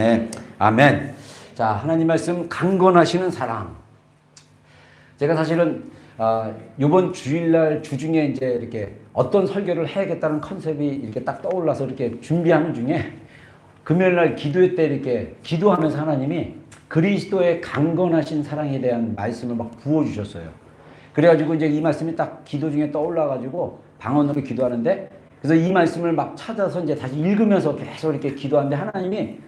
네, 아멘. 자, 하나님 말씀 강건하시는 사랑. 제가 사실은 이번 주일날 주중에 이제 이렇게 어떤 설교를 해야겠다는 컨셉이 이렇게 딱 떠올라서 이렇게 준비하는 중에 금요일날 기도회 때 이렇게 기도하면서 하나님이 그리스도의 강건하신 사랑에 대한 말씀을 막 부어주셨어요. 그래가지고 이제 이 말씀이 딱 기도 중에 떠올라가지고 방언으로 기도하는데, 그래서 이 말씀을 막 찾아서 이제 다시 읽으면서 계속 이렇게 기도하는데 하나님이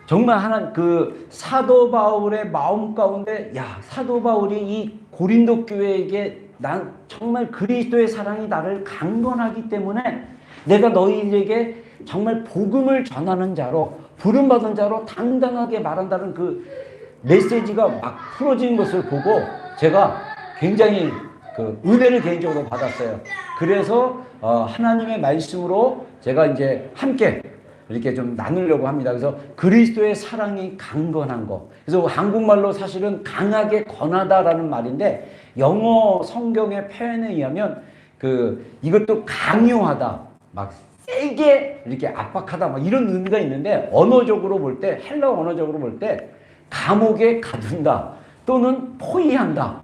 정말 그 사도 바울의 마음 가운데, 야, 사도 바울이 이 고린도 교회에게 난 정말 그리스도의 사랑이 나를 강건하기 때문에 내가 너희에게 정말 복음을 전하는 자로, 부름받은 자로 당당하게 말한다는 그 메시지가 막 풀어지는 것을 보고 제가 굉장히 그 은혜를 개인적으로 받았어요. 그래서 하나님의 말씀으로 제가 이제 함께 이렇게 좀 나누려고 합니다. 그래서 그리스도의 사랑이 강건한 거. 그래서 한국말로 사실은 강하게 권하다라는 말인데, 영어 성경의 표현에 의하면 이것도 강요하다, 막 세게 이렇게 압박하다, 막 이런 의미가 있는데, 언어적으로 볼 때, 헬라어 언어적으로 볼 때 감옥에 가둔다 또는 포위한다,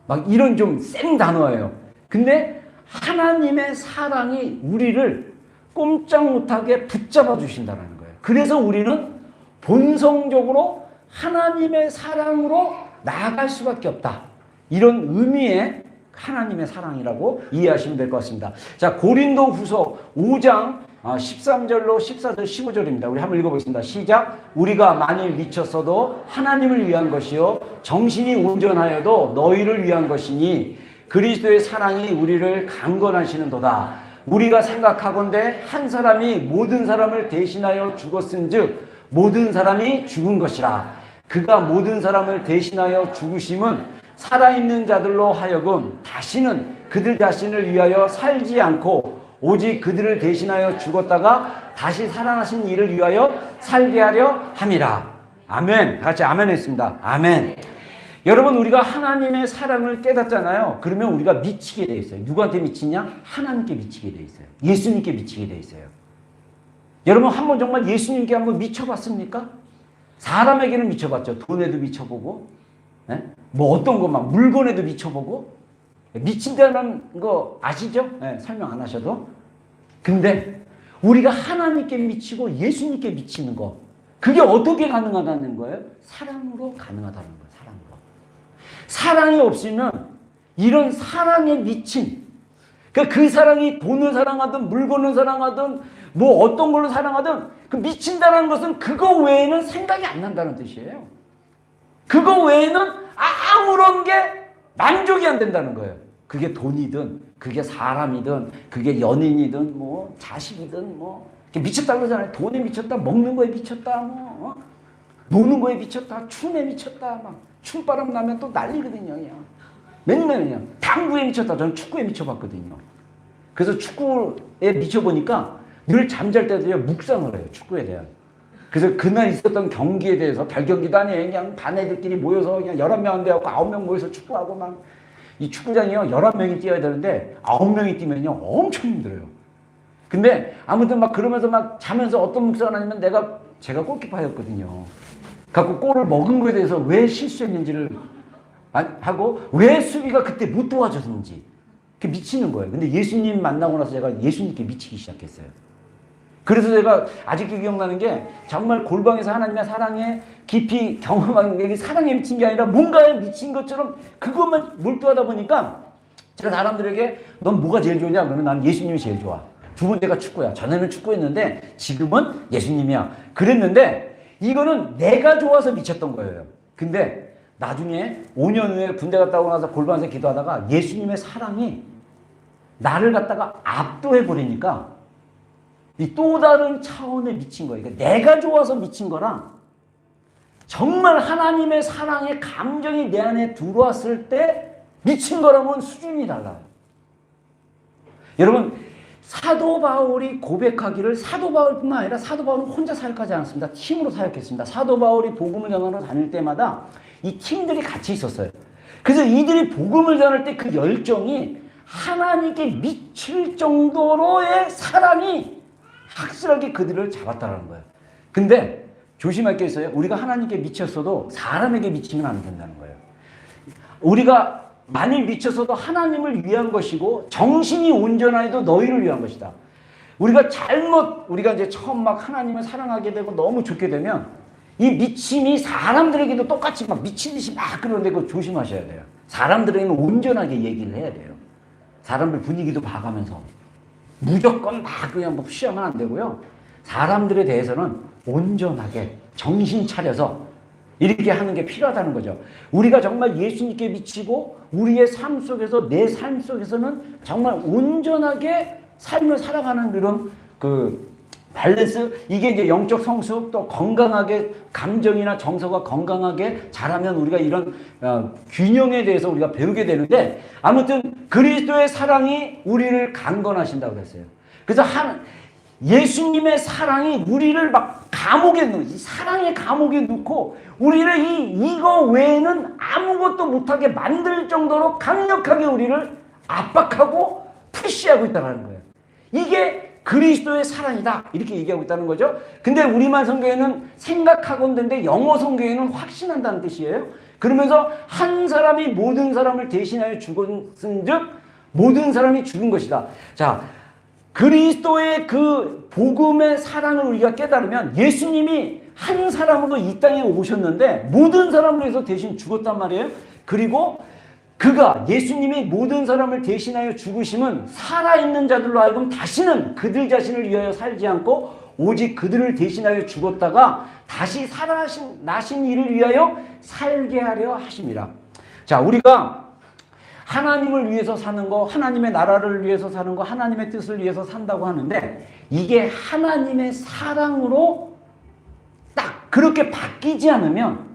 막 이런 좀 센 단어예요. 근데 하나님의 사랑이 우리를 꼼짝 못하게 붙잡아 주신다는 거예요. 그래서 우리는 본성적으로 하나님의 사랑으로 나아갈 수밖에 없다. 이런 의미의 하나님의 사랑이라고 이해하시면 될 것 같습니다. 자, 고린도 후서 5장 13절로 14절 15절입니다. 우리 한번 읽어보겠습니다. 시작. 우리가 만일 미쳤어도 하나님을 위한 것이요 정신이 온전하여도 너희를 위한 것이니 그리스도의 사랑이 우리를 강건하시는도다. 우리가 생각하건대 한 사람이 모든 사람을 대신하여 죽었은즉 모든 사람이 죽은 것이라. 그가 모든 사람을 대신하여 죽으심은 살아있는 자들로 하여금 다시는 그들 자신을 위하여 살지 않고 오직 그들을 대신하여 죽었다가 다시 살아나신 이를 위하여 살게 하려 함이라. 아멘. 같이 아멘 했습니다. 아멘. 여러분, 우리가 하나님의 사랑을 깨닫잖아요. 그러면 우리가 미치게 돼 있어요. 누구한테 미치냐? 하나님께 미치게 돼 있어요. 예수님께 미치게 돼 있어요. 여러분, 한번 정말 예수님께 한번 미쳐봤습니까? 사람에게는 미쳐봤죠. 돈에도 미쳐보고, 뭐 어떤 거 막 물건에도 미쳐보고. 미친다는 거 아시죠? 설명 안 하셔도. 근데 우리가 하나님께 미치고 예수님께 미치는 거, 그게 어떻게 가능하다는 거예요? 사랑으로 가능하다는 거예요. 사랑이 없으면 이런 사랑에 미친, 그 사랑이 돈을 사랑하든 물건을 사랑하든 뭐 어떤 걸로 사랑하든 그 미친다는 것은 그거 외에는 생각이 안 난다는 뜻이에요. 그거 외에는 아무런 게 만족이 안 된다는 거예요. 그게 돈이든 그게 사람이든 그게 연인이든 뭐 자식이든 뭐 미쳤다 그러잖아요. 돈에 미쳤다, 먹는 거에 미쳤다, 뭐 노는 거에 미쳤다, 춤에 미쳤다, 막 춤바람 나면 또 난리거든요. 그냥. 맨날 그냥 당구에 미쳤다. 저는 축구에 미쳐봤거든요. 그래서 축구에 미쳐보니까 늘 잠잘 때도 묵상을 해요. 축구에 대한. 그래서 그날 있었던 경기에 대해서 별경기도 아니에요. 그냥 반 애들끼리 모여서 그냥 11명 안 돼갖고 9명 모여서 축구하고 막, 이 축구장이요 11명이 뛰어야 되는데 9명이 뛰면요 엄청 힘들어요. 근데 아무튼 막 그러면서 막 자면서 어떤 묵상을 하냐면, 제가 골키퍼였거든요. 갖고 골을 먹은 거에 대해서 왜 실수했는지를 하고 왜 수비가 그때 못 도와줬는지 미치는 거예요. 근데 예수님 만나고 나서 제가 예수님께 미치기 시작했어요. 그래서 제가 아직도 기억나는 게, 정말 골방에서 하나님의 사랑에 깊이 경험하는 게 사랑에 미친 게 아니라 뭔가에 미친 것처럼 그것만 몰두하다 보니까 제가 사람들에게 넌 뭐가 제일 좋냐? 그러면 난 예수님이 제일 좋아. 두 번째가 축구야. 전에는 축구였는데 지금은 예수님이야. 그랬는데 이거는 내가 좋아서 미쳤던 거예요. 근데 나중에 5년 후에 군대 갔다 오고 나서 골반에서 기도하다가 예수님의 사랑이 나를 갖다가 압도해버리니까 이 또 다른 차원에 미친 거예요. 그러니까 내가 좋아서 미친 거랑 정말 하나님의 사랑의 감정이 내 안에 들어왔을 때 미친 거랑은 수준이 달라요. 여러분, 사도 바울이 고백하기를, 사도 바울뿐만 아니라 사도 바울은 혼자 사역하지 않았습니다. 팀으로 사역했습니다. 사도 바울이 복음을 전하러 다닐 때마다 이 팀들이 같이 있었어요. 그래서 이들이 복음을 전할 때 그 열정이 하나님께 미칠 정도로의 사랑이 확실하게 그들을 잡았다는 거예요. 근데 조심할 게 있어요. 우리가 하나님께 미쳤어도 사람에게 미치면 안 된다는 거예요. 우리가 만일 미쳤어도 하나님을 위한 것이고 정신이 온전하여도 너희를 위한 것이다. 우리가 이제 처음 막 하나님을 사랑하게 되고 너무 좋게 되면 이 미침이 사람들에게도 똑같이 막 미치듯이 막 그러는데 그거 조심하셔야 돼요. 사람들에게는 온전하게 얘기를 해야 돼요. 사람들 분위기도 봐가면서 무조건 막 그냥 뭐 푸시하면 안 되고요. 사람들에 대해서는 온전하게 정신 차려서 이렇게 하는 게 필요하다는 거죠. 우리가 정말 예수님께 미치고 우리의 삶 속에서 내 삶 속에서는 정말 온전하게 삶을 살아가는 그런 그 밸런스, 이게 이제 영적 성숙, 또 건강하게 감정이나 정서가 건강하게 자라면 우리가 이런 균형에 대해서 우리가 배우게 되는데, 아무튼 그리스도의 사랑이 우리를 강건하신다고 그랬어요. 그래서 예수님의 사랑이 우리를 막 감옥에 넣어, 이 사랑의 감옥에 넣고 우리를 이거 외에는 아무것도 못하게 만들 정도로 강력하게 우리를 압박하고 푸시하고 있다는 거예요. 이게 그리스도의 사랑이다, 이렇게 얘기하고 있다는 거죠. 근데 우리말 성경에는 생각하건대인데 영어 성경에는 확신한다는 뜻이에요. 그러면서 한 사람이 모든 사람을 대신하여 죽었은즉 모든 사람이 죽은 것이다. 자, 그리스도의 그 복음의 사랑을 우리가 깨달으면 예수님이 한 사람으로 이 땅에 오셨는데 모든 사람을 위해서 대신 죽었단 말이에요. 그리고 그가, 예수님이 모든 사람을 대신하여 죽으심은 살아있는 자들로 하여금 다시는 그들 자신을 위하여 살지 않고 오직 그들을 대신하여 죽었다가 다시 나신 이를 위하여 살게 하려 하심이라. 자, 우리가 하나님을 위해서 사는 거, 하나님의 나라를 위해서 사는 거, 하나님의 뜻을 위해서 산다고 하는데 이게 하나님의 사랑으로 딱 그렇게 바뀌지 않으면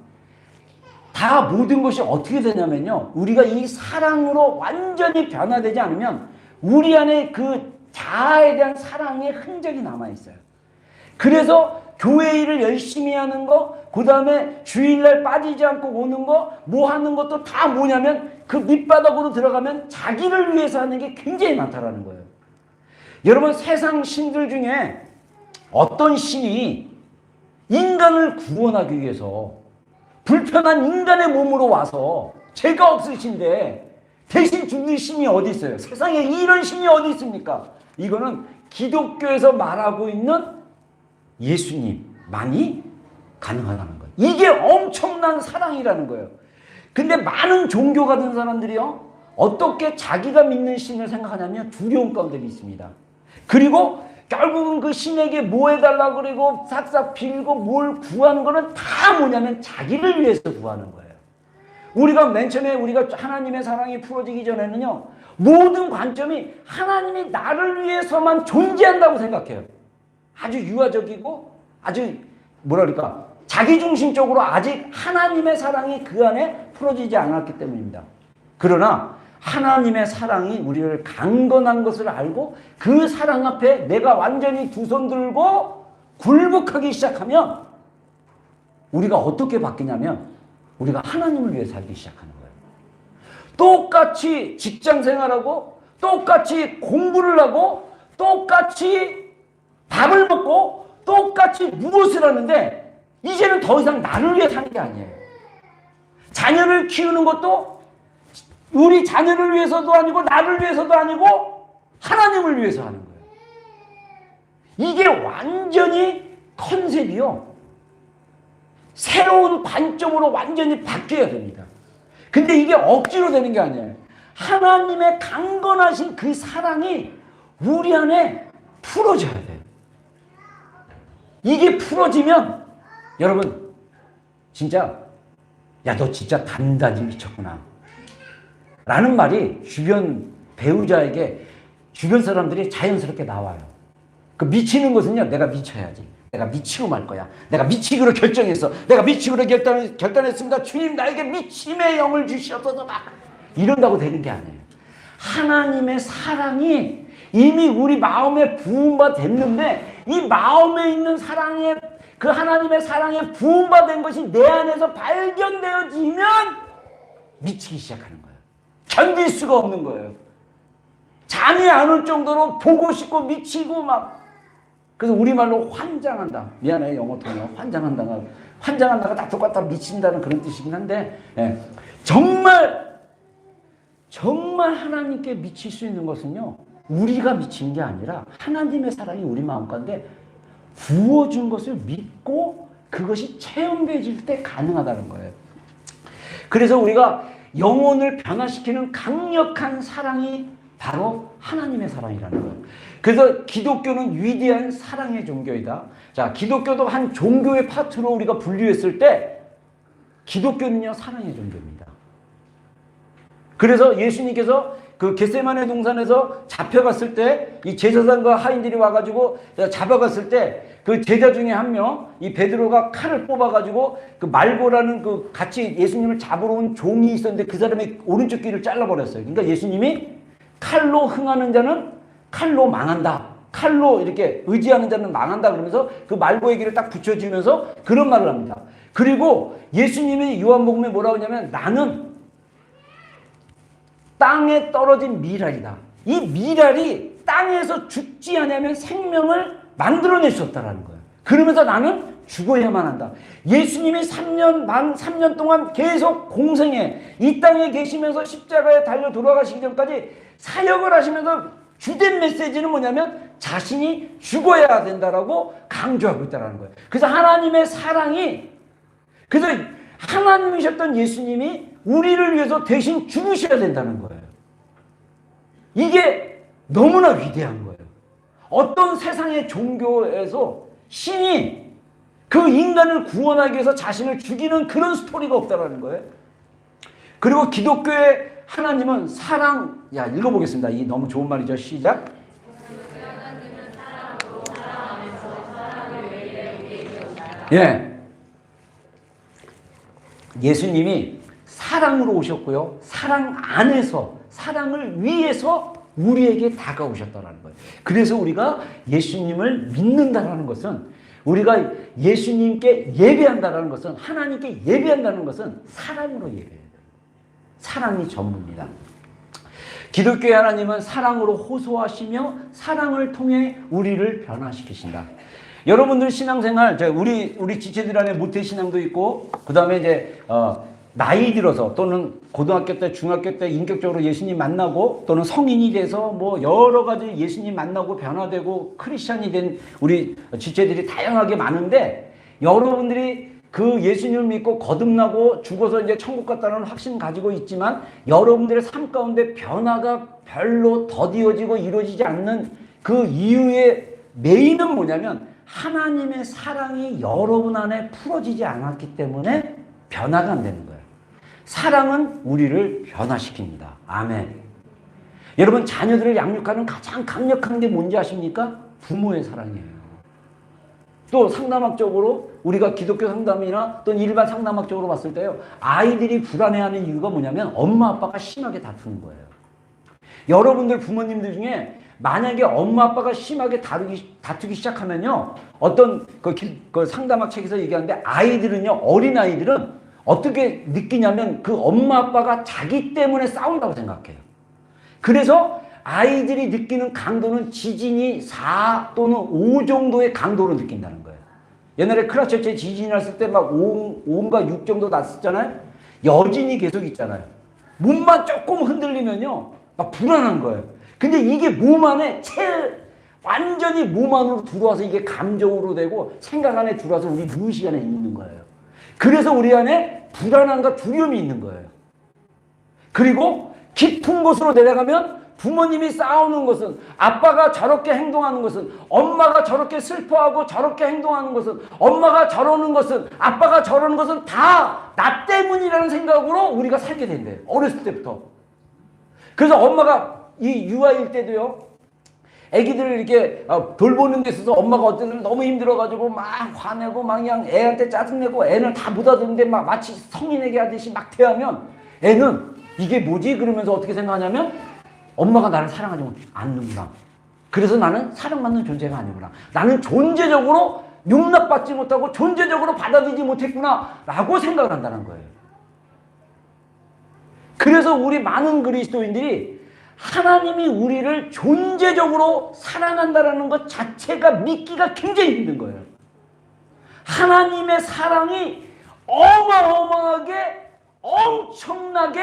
다 모든 것이 어떻게 되냐면요, 우리가 이 사랑으로 완전히 변화되지 않으면 우리 안에 그 자아에 대한 사랑의 흔적이 남아있어요. 그래서 교회 일을 열심히 하는 거, 그 다음에 주일날 빠지지 않고 오는 거, 뭐 하는 것도 다 뭐냐면 그 밑바닥으로 들어가면 자기를 위해서 하는 게 굉장히 많다라는 거예요. 여러분, 세상 신들 중에 어떤 신이 인간을 구원하기 위해서 불편한 인간의 몸으로 와서 죄가 없으신데 대신 죽는 신이 어디 있어요? 세상에 이런 신이 어디 있습니까? 이거는 기독교에서 말하고 있는 예수님만이 가능하다는 거예요. 이게 엄청난 사랑이라는 거예요. 근데 많은 종교 가진 사람들이요, 어떻게 자기가 믿는 신을 생각하냐면 두려움 가운데 있습니다. 그리고 결국은 그 신에게 뭐 해달라고 그러고 싹싹 빌고 뭘 구하는 거는 다 뭐냐면 자기를 위해서 구하는 거예요. 우리가 맨 처음에 우리가 하나님의 사랑이 풀어지기 전에는요, 모든 관점이 하나님이 나를 위해서만 존재한다고 생각해요. 아주 유아적이고 아주 뭐라 그럴까, 자기중심적으로 아직 하나님의 사랑이 그 안에 풀어지지 않았기 때문입니다. 그러나 하나님의 사랑이 우리를 강건한 것을 알고 그 사랑 앞에 내가 완전히 두 손 들고 굴복하기 시작하면 우리가 어떻게 바뀌냐면 우리가 하나님을 위해 살기 시작하는 거예요. 똑같이 직장 생활하고 똑같이 공부를 하고 똑같이 밥을 먹고 똑같이 무엇을 하는데 이제는 더 이상 나를 위해 사는 게 아니에요. 자녀를 키우는 것도 우리 자녀를 위해서도 아니고 나를 위해서도 아니고 하나님을 위해서 하는 거예요. 이게 완전히 컨셉이요, 새로운 관점으로 완전히 바뀌어야 됩니다. 근데 이게 억지로 되는 게 아니에요. 하나님의 강건하신 그 사랑이 우리 안에 풀어져야 돼요. 이게 풀어지면 여러분 진짜, 야, 너 진짜 단단히 미쳤구나 라는 말이 주변 배우자에게 주변 사람들이 자연스럽게 나와요. 그 미치는 것은요, 내가 미쳐야지, 내가 미치고 말 거야, 내가 미치기로 결정했어, 내가 미치기로 결단했습니다, 주님 나에게 미침의 영을 주시옵소서, 막 이런다고 되는 게 아니에요. 하나님의 사랑이 이미 우리 마음에 부음바 됐는데 이 마음에 있는 사랑의 그 하나님의 사랑에 부음바 된 것이 내 안에서 발견되어지면 미치기 시작하는 거예요. 견딜 수가 없는 거예요. 잠이 안 올 정도로 보고 싶고 미치고 막 그래서 우리말로 환장한다. 미안해, 영어 통역. 환장한다가 다 똑같다, 미친다는 그런 뜻이긴 한데, 예. 정말 하나님께 미칠 수 있는 것은요, 우리가 미친 게 아니라 하나님의 사랑이 우리 마음 가운데 부어준 것을 믿고 그것이 체험되어질 때 가능하다는 거예요. 그래서 우리가 영혼을 변화시키는 강력한 사랑이 바로 하나님의 사랑이라는 거예요. 그래서 기독교는 위대한 사랑의 종교이다. 자, 기독교도 한 종교의 파트로 우리가 분류했을 때 기독교는요, 사랑의 종교입니다. 그래서 예수님께서 그 겟세마네 동산에서 잡혀갔을 때 이 제사장과 하인들이 와가지고 잡아갔을 때 그 제자 중에 한 명, 이 베드로가 칼을 뽑아가지고 그 말고라는 그 같이 예수님을 잡으러 온 종이 있었는데 그 사람의 오른쪽 귀를 잘라버렸어요. 그러니까 예수님이 칼로 흥하는 자는 칼로 망한다. 칼로 이렇게 의지하는 자는 망한다. 그러면서 그 말고의 귀를 딱 붙여주면서 그런 말을 합니다. 그리고 예수님이 요한복음에 뭐라고 하냐면 나는 땅에 떨어진 미랄이다. 이 미랄이 땅에서 죽지 않으면 생명을 만들어낼 수 없다는 거예요. 그러면서 나는 죽어야만 한다. 예수님이 3년 동안 계속 공생에 이 땅에 계시면서 십자가에 달려 돌아가시기 전까지 사역을 하시면서 주된 메시지는 뭐냐면 자신이 죽어야 된다라고 강조하고 있다는 거예요. 그래서 하나님의 사랑이, 그래서 하나님이셨던 예수님이 우리를 위해서 대신 죽으셔야 된다는 거예요. 이게 너무나 위대한 거예요. 어떤 세상의 종교에서 신이 그 인간을 구원하기 위해서 자신을 죽이는 그런 스토리가 없다는 거예요. 그리고 기독교의 하나님은 사랑, 야, 읽어보겠습니다. 이 너무 좋은 말이죠. 시작. 예. 예수님이 사랑으로 오셨고요. 사랑 안에서, 사랑을 위해서 우리에게 다가오셨다는 거예요. 그래서 우리가 예수님을 믿는다는 것은, 우리가 예수님께 예배한다는 것은, 하나님께 예배한다는 것은 사랑으로 예배해요. 사랑이 전부입니다. 기독교의 하나님은 사랑으로 호소하시며 사랑을 통해 우리를 변화시키신다. 여러분들 신앙생활, 우리 지체들 안에 모태신앙도 있고, 그 다음에 이제 나이 들어서 또는 고등학교 때, 중학교 때 인격적으로 예수님 만나고, 또는 성인이 돼서 뭐 여러 가지 예수님 만나고 변화되고 크리스찬이 된 우리 지체들이 다양하게 많은데, 여러분들이 그 예수님을 믿고 거듭나고 죽어서 이제 천국 갔다는 확신 가지고 있지만, 여러분들의 삶 가운데 변화가 별로 더디어지고 이루어지지 않는 그 이유의 메인은 뭐냐면, 하나님의 사랑이 여러분 안에 풀어지지 않았기 때문에 변화가 안 되는 거예요. 사랑은 우리를 변화시킵니다. 아멘. 여러분, 자녀들을 양육하는 가장 강력한 게 뭔지 아십니까? 부모의 사랑이에요. 또 상담학적으로, 우리가 기독교 상담이나 또는 일반 상담학적으로 봤을 때요, 아이들이 불안해하는 이유가 뭐냐면 엄마 아빠가 심하게 다투는 거예요. 여러분들 부모님들 중에 만약에 엄마 아빠가 심하게 다투기 시작하면요, 어떤 그 상담학 책에서 얘기하는데, 아이들은요, 어린 아이들은 어떻게 느끼냐면 그 엄마 아빠가 자기 때문에 싸운다고 생각해요. 그래서 아이들이 느끼는 강도는 지진이 4 또는 5 정도의 강도로 느낀다는 거예요. 옛날에 크라처스에 지진이 났을 때 막 5인가 6 정도 났었잖아요. 여진이 계속 있잖아요. 몸만 조금 흔들리면요, 막 불안한 거예요. 근데 이게 몸 안에 완전히 몸 안으로 들어와서 이게 감정으로 되고 생각 안에 들어와서 우리 무의식 안에 있는 거예요. 그래서 우리 안에 불안함과 두려움이 있는 거예요. 그리고 깊은 곳으로 내려가면 부모님이 싸우는 것은, 아빠가 저렇게 행동하는 것은, 엄마가 저렇게 슬퍼하고 저렇게 행동하는 것은, 엄마가 저러는 것은, 아빠가 저러는 것은 다 나 때문이라는 생각으로 우리가 살게 된대요. 어렸을 때부터. 그래서 엄마가 이 유아일 때도요, 애기들을 이렇게 돌보는 데 있어서 엄마가 어떤 때는 너무 힘들어가지고 막 화내고 막 그냥 애한테 짜증내고 애는 다 못 알아듣는데 막 마치 성인에게 하듯이 막 대하면 애는 이게 뭐지? 그러면서 어떻게 생각하냐면 엄마가 나를 사랑하지 않는구나. 그래서 나는 사랑받는 존재가 아니구나. 나는 존재적으로 용납받지 못하고 존재적으로 받아들이지 못했구나 라고 생각을 한다는 거예요. 그래서 우리 많은 그리스도인들이 하나님이 우리를 존재적으로 사랑한다라는 것 자체가 믿기가 굉장히 힘든 거예요. 하나님의 사랑이 어마어마하게 엄청나게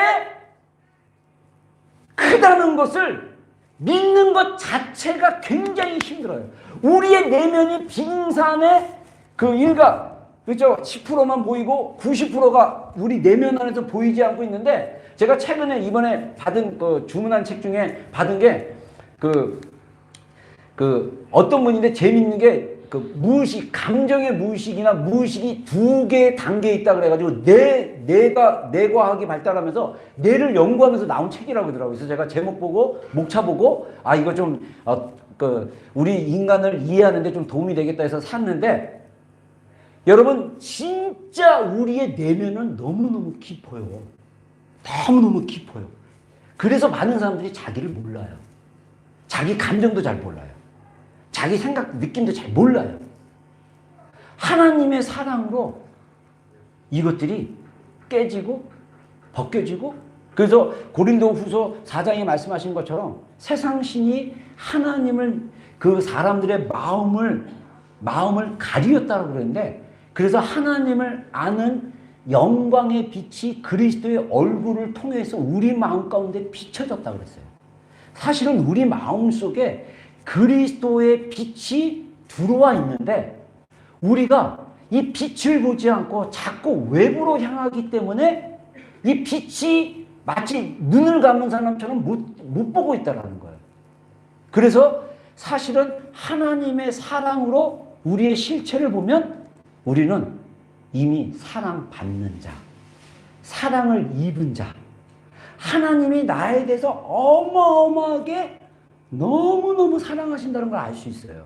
크다는 것을 믿는 것 자체가 굉장히 힘들어요. 우리의 내면이 빙산의 그 일각, 그렇죠? 10%만 보이고 90%가 우리 내면 안에서 보이지 않고 있는데, 제가 최근에 이번에 받은 주문한 책 중에 받은 게 어떤 분인데 재밌는 게 무의식, 감정의 무의식이나 무의식이 두 개의 단계에 있다 그래가지고 뇌과학이 발달하면서 뇌를 연구하면서 나온 책이라고 그러더라고요. 그래서 제가 제목 보고 목차 보고 이거 좀 우리 인간을 이해하는데 좀 도움이 되겠다 해서 샀는데, 여러분 진짜 우리의 내면은 너무너무 깊어요. 너무너무 깊어요. 그래서 많은 사람들이 자기를 몰라요. 자기 감정도 잘 몰라요. 자기 생각, 느낌도 잘 몰라요. 하나님의 사랑으로 이것들이 깨지고 벗겨지고, 그래서 고린도후서 4장에 말씀하신 것처럼 세상 신이 하나님을, 그 사람들의 마음을 가리었다고 그러는데, 그래서 하나님을 아는 영광의 빛이 그리스도의 얼굴을 통해서 우리 마음 가운데 비춰졌다고 그랬어요. 사실은 우리 마음 속에 그리스도의 빛이 들어와 있는데, 우리가 이 빛을 보지 않고 자꾸 외부로 향하기 때문에 이 빛이 마치 눈을 감은 사람처럼 못 보고 있다는 거예요. 그래서 사실은 하나님의 사랑으로 우리의 실체를 보면 우리는 이미 사랑받는 자, 사랑을 입은 자, 하나님이 나에 대해서 어마어마하게 너무너무 사랑하신다는 걸 알 수 있어요.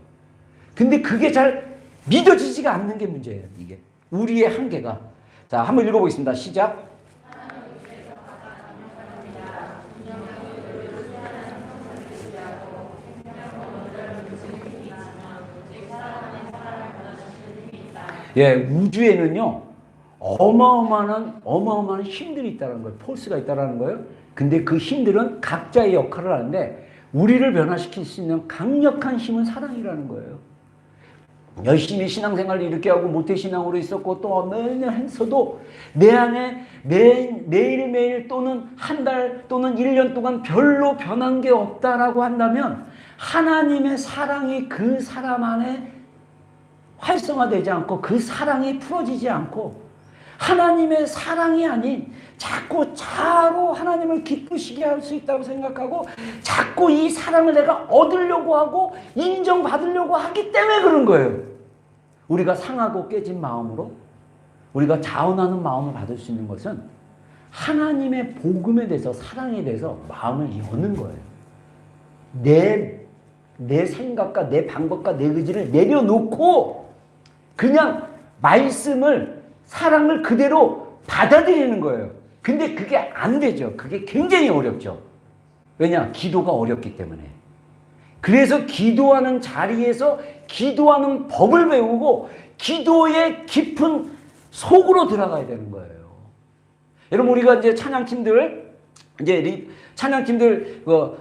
근데 그게 잘 믿어지지가 않는 게 문제예요. 이게 우리의 한계가. 자, 한번 읽어보겠습니다. 시작. 예, 우주에는요 어마어마한 힘들이 있다는 거예요. 포스가 있다는 거예요. 근데 그 힘들은 각자의 역할을 하는데, 우리를 변화시킬 수 있는 강력한 힘은 사랑이라는 거예요. 열심히 신앙생활을 이렇게 하고 모태신앙으로 있었고 또 매일 했어도 내 안에 매일매일 또는 한 달 또는 1년 동안 별로 변한 게 없다라고 한다면, 하나님의 사랑이 그 사람 안에 활성화되지 않고 그 사랑이 풀어지지 않고, 하나님의 사랑이 아닌 자꾸 자아로 하나님을 기쁘시게 할 수 있다고 생각하고 자꾸 이 사랑을 내가 얻으려고 하고 인정받으려고 하기 때문에 그런 거예요. 우리가 상하고 깨진 마음으로 우리가 자원하는 마음을 받을 수 있는 것은 하나님의 복음에 대해서, 사랑에 대해서 마음을 여는 거예요. 내 생각과 내 방법과 내 의지를 내려놓고 그냥 말씀을, 사랑을 그대로 받아들이는 거예요. 근데 그게 안 되죠. 그게 굉장히 어렵죠. 왜냐? 기도가 어렵기 때문에. 그래서 기도하는 자리에서 기도하는 법을 배우고 기도의 깊은 속으로 들어가야 되는 거예요. 여러분, 우리가 이제 찬양팀들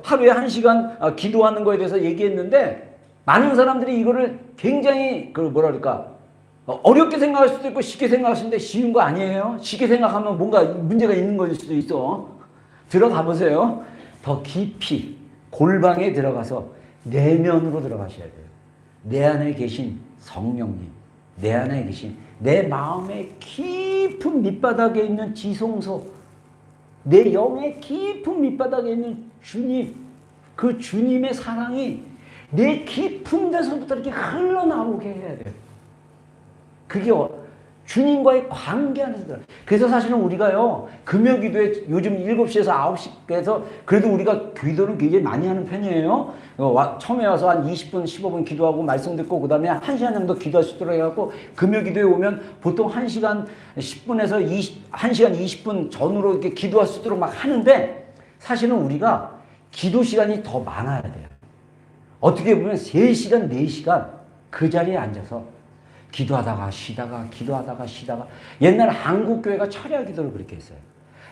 하루에 1시간 기도하는 거에 대해서 얘기했는데, 많은 사람들이 이거를 굉장히 어렵게 생각할 수도 있고 쉽게 생각할 수도 있는데 쉬운 거 아니에요. 쉽게 생각하면 뭔가 문제가 있는 거일 수도 있어. 들어가 보세요. 더 깊이 골방에 들어가서 내면으로 들어가셔야 돼요. 내 안에 계신 성령님, 내 안에 계신 내 마음의 깊은 밑바닥에 있는 지성소, 내 영의 깊은 밑바닥에 있는 주님, 그 주님의 사랑이 내 깊은 데서부터 이렇게 흘러나오게 해야 돼요. 그게 주님과의 관계 안에서 들어요. 그래서 사실은 우리가요, 금요 기도에 요즘 7시에서 9시에서 그래도 우리가 기도는 굉장히 많이 하는 편이에요. 처음에 와서 한 20분, 15분 기도하고 말씀 듣고 그 다음에 1시간 정도 기도할 수 있도록 해갖고 금요 기도에 오면 보통 1시간 10분에서 1시간 20분 전으로 이렇게 기도할 수 있도록 막 하는데, 사실은 우리가 기도 시간이 더 많아야 돼요. 어떻게 보면 3시간, 4시간 그 자리에 앉아서 기도하다가 쉬다가 옛날 한국교회가 철야 기도를 그렇게 했어요.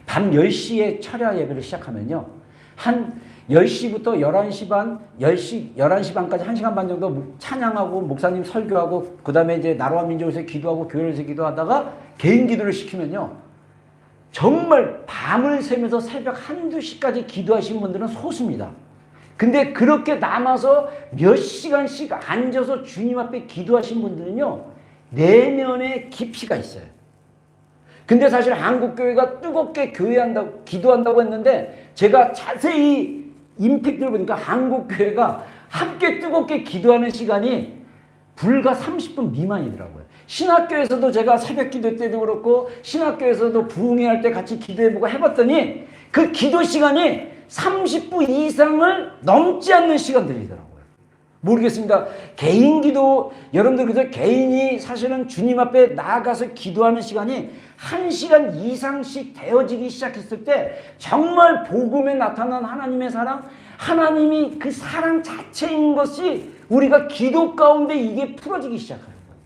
밤 10시에 철야 예배를 시작하면요, 한 10시부터 11시 반, 11시 반까지 1시간 반 정도 찬양하고 목사님 설교하고 그 다음에 이제 나라와 민족에서 기도하고 교회에서 기도하다가 개인 기도를 시키면요. 정말 밤을 새면서 새벽 한두 시까지 기도하신 분들은 소수입니다. 근데 그렇게 남아서 몇 시간씩 앉아서 주님 앞에 기도하신 분들은요. 내면에 깊이가 있어요. 근데 사실 한국교회가 뜨겁게 교회한다고, 기도한다고 했는데 제가 자세히 임팩트를 보니까 한국교회가 함께 뜨겁게 기도하는 시간이 불과 30분 미만이더라고요. 신학교에서도 제가 새벽 기도 때도 그렇고 신학교에서도 부흥회 때 같이 기도해보고 해봤더니 그 기도 시간이 30분 이상을 넘지 않는 시간들이더라고요. 모르겠습니다. 개인 기도, 여러분들 그래서 개인이 사실은 주님 앞에 나아가서 기도하는 시간이 1시간 이상씩 되어지기 시작했을 때 정말 복음에 나타난 하나님의 사랑, 하나님이 그 사랑 자체인 것이 우리가 기도 가운데 이게 풀어지기 시작하는 거예요.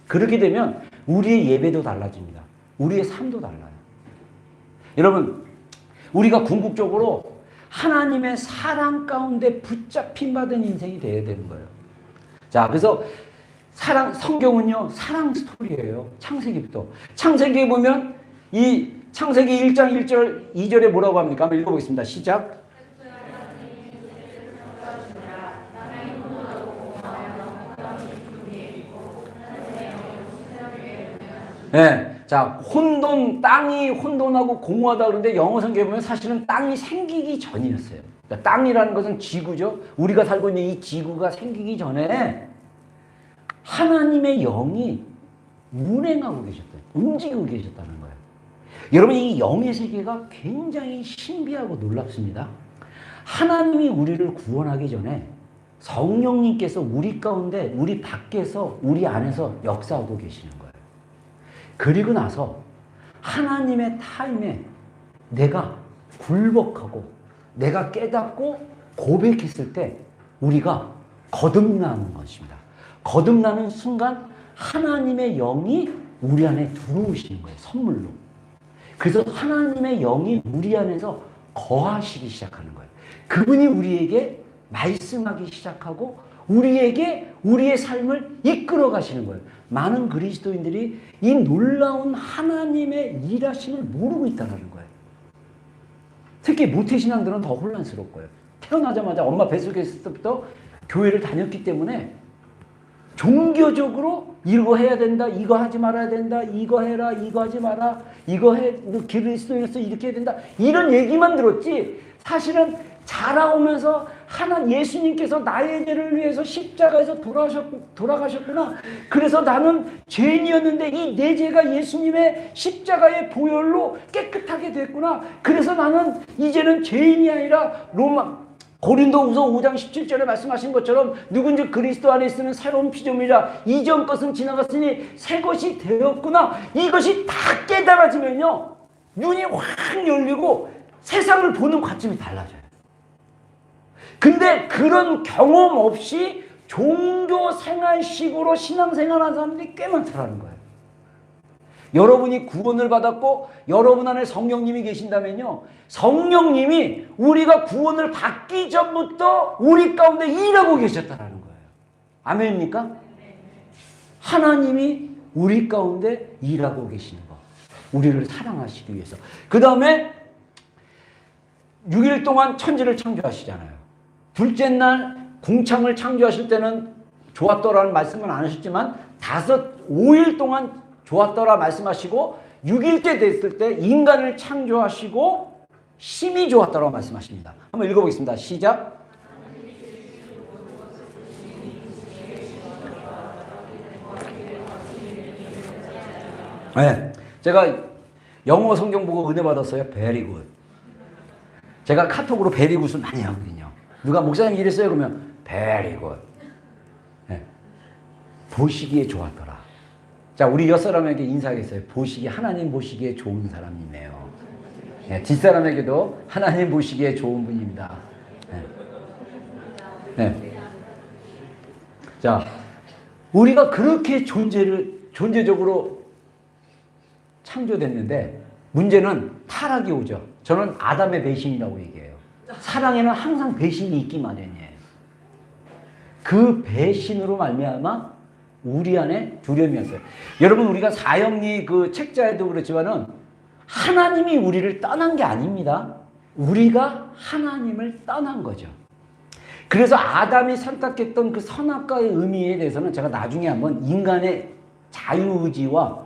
그렇게 되면 우리의 예배도 달라집니다. 우리의 삶도 달라요. 여러분, 우리가 궁극적으로 하나님의 사랑 가운데 붙잡힌 받은 인생이 되어야 되는 거예요. 자, 그래서 성경은요, 사랑 스토리예요. 창세기부터. 창세기에 보면 이 창세기 1장 1절, 2절에 뭐라고 합니까? 한번 읽어보겠습니다. 시작. 네. 자, 땅이 혼돈하고 공허하다 그러는데 영어 성경에 보면 사실은 땅이 생기기 전이었어요. 그러니까 땅이라는 것은 지구죠. 우리가 살고 있는 이 지구가 생기기 전에 하나님의 영이 운행하고 계셨대요. 움직이고 계셨다는 거예요. 여러분, 이 영의 세계가 굉장히 신비하고 놀랍습니다. 하나님이 우리를 구원하기 전에 성령님께서 우리 가운데, 우리 밖에서, 우리 안에서 역사하고 계시는 거예요. 그리고 나서 하나님의 타임에 내가 굴복하고 내가 깨닫고 고백했을 때 우리가 거듭나는 것입니다. 거듭나는 순간 하나님의 영이 우리 안에 들어오시는 거예요. 선물로. 그래서 하나님의 영이 우리 안에서 거하시기 시작하는 거예요. 그분이 우리에게 말씀하기 시작하고 우리에게 우리의 삶을 이끌어 가시는 거예요. 많은 그리스도인들이 이 놀라운 하나님의 일하심을 모르고 있다는 거예요. 특히 모태신앙들은 더 혼란스러울 거예요. 태어나자마자 엄마 뱃속에 있을 때부터 교회를 다녔기 때문에 종교적으로 이거 해야 된다, 이거 하지 말아야 된다, 이거 해라, 이거 하지 마라, 이거 해, 너 그리스도인으로서 이렇게 해야 된다, 이런 얘기만 들었지 사실은 자라오면서 예수님께서 나의 죄를 위해서 십자가에서 돌아가셨구나. 그래서 나는 죄인이었는데 이 내 죄가 예수님의 십자가의 보혈로 깨끗하게 됐구나. 그래서 나는 이제는 죄인이 아니라 고린도후서 5장 17절에 말씀하신 것처럼 누군지 그리스도 안에 있으면 새로운 피조물이라 이전 것은 지나갔으니 새 것이 되었구나. 이것이 다 깨달아지면요 눈이 확 열리고 세상을 보는 관점이 달라져요. 근데 그런 경험 없이 종교 생활식으로 신앙생활하는 사람들이 꽤 많다는 거예요. 여러분이 구원을 받았고 여러분 안에 성령님이 계신다면요, 성령님이 우리가 구원을 받기 전부터 우리 가운데 일하고 계셨다는 거예요. 아멘입니까? 하나님이 우리 가운데 일하고 계시는 거, 우리를 사랑하시기 위해서. 그 다음에 6일 동안 천지를 창조하시잖아요. 둘째 날 궁창을 창조하실 때는 좋았더라는 말씀은 안 하셨지만 5일 동안 좋았더라 말씀하시고 6일째 됐을 때 인간을 창조하시고 심히 좋았더라고 말씀하십니다. 한번 읽어보겠습니다. 시작. 네, 제가 영어 성경 보고 은혜 받았어요. Very good. 제가 카톡으로 very good을 많이 하거든요. 누가 목사님 이랬어요? 그러면 very good. 네. 보시기에 좋았더라. 자, 우리 옆사람에게 인사하겠어요. 하나님 보시기에 좋은 사람이네요. 네, 뒷사람에게도 하나님 보시기에 좋은 분입니다. 네. 네. 자, 우리가 그렇게 존재적으로 창조됐는데 문제는 타락이 오죠. 저는 아담의 배신이라고 얘기해요. 사랑에는 항상 배신이 있기 마련이에요. 그 배신으로 말미암아 우리 안에 두려움이었어요. 여러분, 우리가 사형리 그 책자에도 그렇지만은 하나님이 우리를 떠난 게 아닙니다. 우리가 하나님을 떠난 거죠. 그래서 아담이 선택했던 그 선악과의 의미에 대해서는 제가 나중에 한번 인간의 자유의지와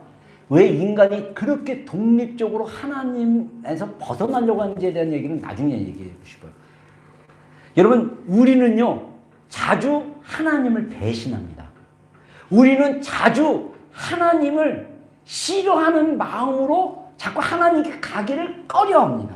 왜 인간이 그렇게 독립적으로 하나님에서 벗어나려고 하는지에 대한 얘기는 나중에 얘기해 싶어요. 여러분, 우리는요, 자주 하나님을 배신합니다. 우리는 자주 하나님을 싫어하는 마음으로 자꾸 하나님께 가기를 꺼려합니다.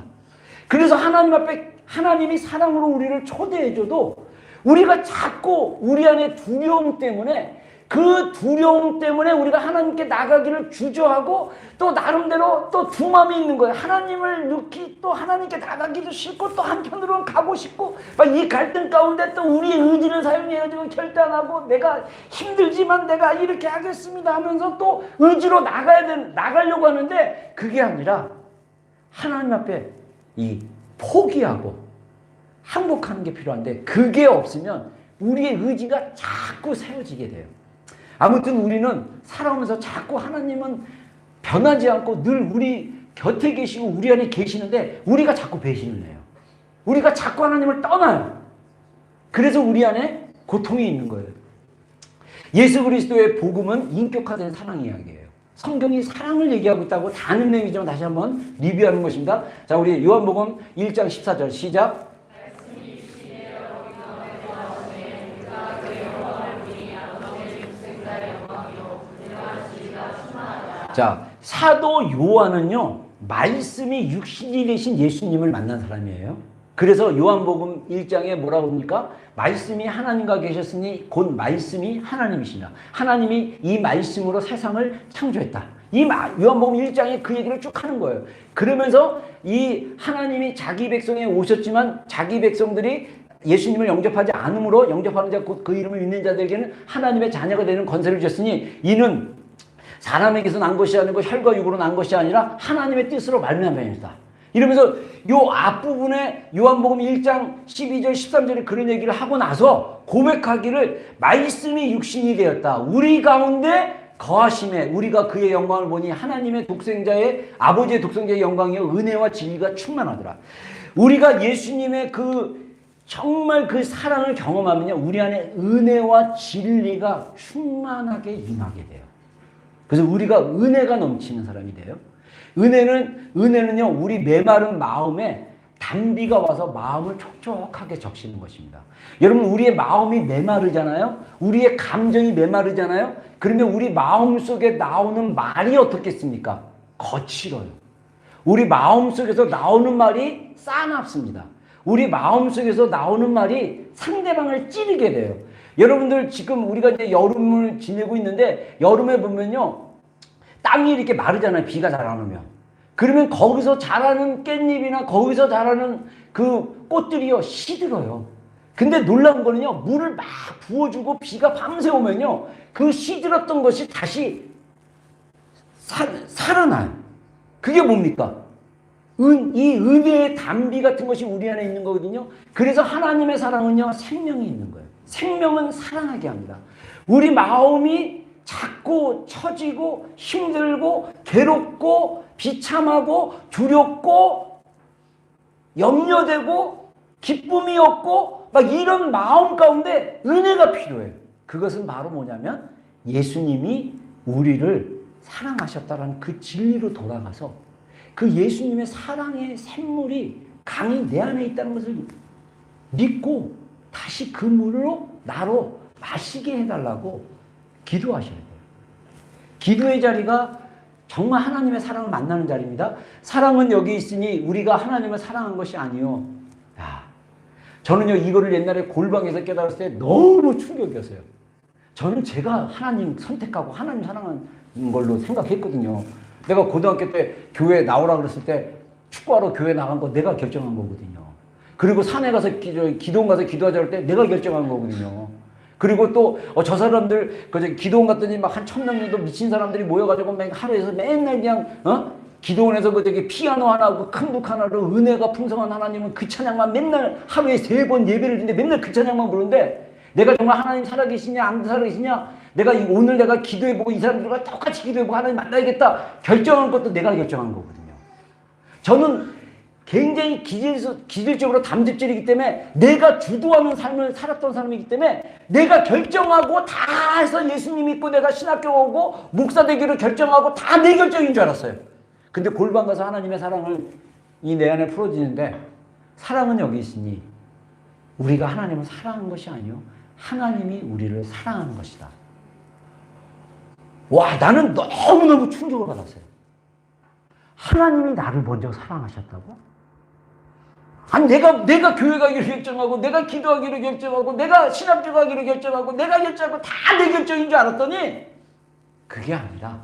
그래서 하나님 앞에 하나님이 사랑으로 우리를 초대해줘도 우리가 자꾸 우리 안에 두려움 때문에 그 두려움 때문에 우리가 하나님께 나가기를 주저하고 또 나름대로 또 두 마음이 있는 거예요. 하나님을 넣기 또 하나님께 나가기도 싫고 또 한편으로는 가고 싶고 막 이 갈등 가운데 또 우리의 의지를 사용해가지고 결단하고 내가 힘들지만 내가 이렇게 하겠습니다 하면서 또 의지로 나가려고 하는데 그게 아니라 하나님 앞에 이 포기하고 항복하는 게 필요한데 그게 없으면 우리의 의지가 자꾸 세워지게 돼요. 아무튼 우리는 살아오면서 자꾸 하나님은 변하지 않고 늘 우리 곁에 계시고 우리 안에 계시는데 우리가 자꾸 배신을 해요. 우리가 자꾸 하나님을 떠나요. 그래서 우리 안에 고통이 있는 거예요. 예수 그리스도의 복음은 인격화된 사랑 이야기예요. 성경이 사랑을 얘기하고 있다고 다 아는 내용이지만 다시 한번 리뷰하는 것입니다. 자, 우리 요한복음 1장 14절 시작. 자, 사도 요한은요, 말씀이 육신이 되신 예수님을 만난 사람이에요. 그래서 요한복음 1장에 뭐라고 합니까? 말씀이 하나님과 계셨으니 곧 말씀이 하나님이시라. 하나님이 이 말씀으로 세상을 창조했다. 요한복음 1장에 그 얘기를 쭉 하는 거예요. 그러면서 이 하나님이 자기 백성에 오셨지만 자기 백성들이 예수님을 영접하지 않으므로 영접하는 자 곧 그 이름을 믿는 자들에게는 하나님의 자녀가 되는 권세를 주셨으니 이는 사람에게서 난 것이 아니고 혈과 육으로 난 것이 아니라 하나님의 뜻으로 말미암아이다. 이러면서 요 앞부분에 요한복음 1장 12절 13절에 그런 얘기를 하고 나서 고백하기를 말씀이 육신이 되었다. 우리 가운데 거하심에 우리가 그의 영광을 보니 하나님의 독생자의 아버지의 독생자의 영광이요 은혜와 진리가 충만하더라. 우리가 예수님의 그 정말 그 사랑을 경험하면요 우리 안에 은혜와 진리가 충만하게 임하게 돼요. 그래서 우리가 은혜가 넘치는 사람이 돼요. 은혜는요, 우리 메마른 마음에 단비가 와서 마음을 촉촉하게 적시는 것입니다. 여러분, 우리의 마음이 메마르잖아요? 우리의 감정이 메마르잖아요? 그러면 우리 마음 속에 나오는 말이 어떻겠습니까? 거칠어요. 우리 마음 속에서 나오는 말이 싸납습니다. 우리 마음 속에서 나오는 말이 상대방을 찌르게 돼요. 여러분들 지금 우리가 이제 여름을 지내고 있는데 여름에 보면요 땅이 이렇게 마르잖아요. 비가 잘 안 오면. 그러면 거기서 자라는 깻잎이나 거기서 자라는 그 꽃들이요 시들어요. 근데 놀라운 거는요 물을 막 부어주고 비가 밤새 오면요 그 시들었던 것이 다시 살아나요. 그게 뭡니까? 이 은혜의 단비 같은 것이 우리 안에 있는 거거든요. 그래서 하나님의 사랑은요 생명이 있는 거예요. 생명은 살아나게 합니다. 우리 마음이 자꾸 처지고 힘들고 괴롭고 비참하고 두렵고 염려되고 기쁨이 없고 막 이런 마음 가운데 은혜가 필요해요. 그것은 바로 뭐냐면 예수님이 우리를 사랑하셨다라는 그 진리로 돌아가서 그 예수님의 사랑의 샘물이 강이 내 안에 있다는 것을 믿고 다시 그 물로 나로 마시게 해달라고 기도하셔야 돼요. 기도의 자리가 정말 하나님의 사랑을 만나는 자리입니다. 사랑은 여기 있으니 우리가 하나님을 사랑한 것이 아니요. 저는요 이거를 옛날에 골방에서 깨달았을 때 너무 충격이었어요. 저는 제가 하나님 선택하고 하나님 사랑한 걸로 생각했거든요. 내가 고등학교 때 교회 나오라 그랬을 때 축구하러 교회 나간 거 내가 결정한 거거든요. 그리고 산에 가서 기도원 가서 기도하자 할 때 내가 결정한 거거든요. 그리고 또 저 사람들 기도원 갔더니 막 한 1000명 정도 미친 사람들이 모여가지고 하루에서 맨날 그냥 기도원에서 그 되게 피아노 하나고 큰 북 하나로 은혜가 풍성한 하나님은 그 찬양만 맨날 하루에 3번 예배를 드는데 맨날 그 찬양만 부르는데 내가 정말 하나님 살아계시냐 안 살아계시냐 내가 오늘 내가 기도해보고 이 사람들과 똑같이 기도해보고 하나님 만나야겠다 결정한 것도 내가 결정한 거거든요. 저는 굉장히 기질적으로 담즙질이기 때문에 내가 주도하는 삶을 살았던 사람이기 때문에 내가 결정하고 다 해서 예수님 믿고 내가 신학교 오고 목사 되기로 결정하고 다 내 결정인 줄 알았어요. 근데 골방 가서 하나님의 사랑을 이 내 안에 풀어지는데 사랑은 여기 있으니 우리가 하나님을 사랑하는 것이 아니요 하나님이 우리를 사랑하는 것이다. 와, 나는 너무너무 충격을 받았어요. 하나님이 나를 먼저 사랑하셨다고? 아니 내가 교회 가기로 결정하고 내가 기도하기로 결정하고 내가 신학교 가기로 결정하고 내가 결정하고 다 내 결정인 줄 알았더니 그게 아니라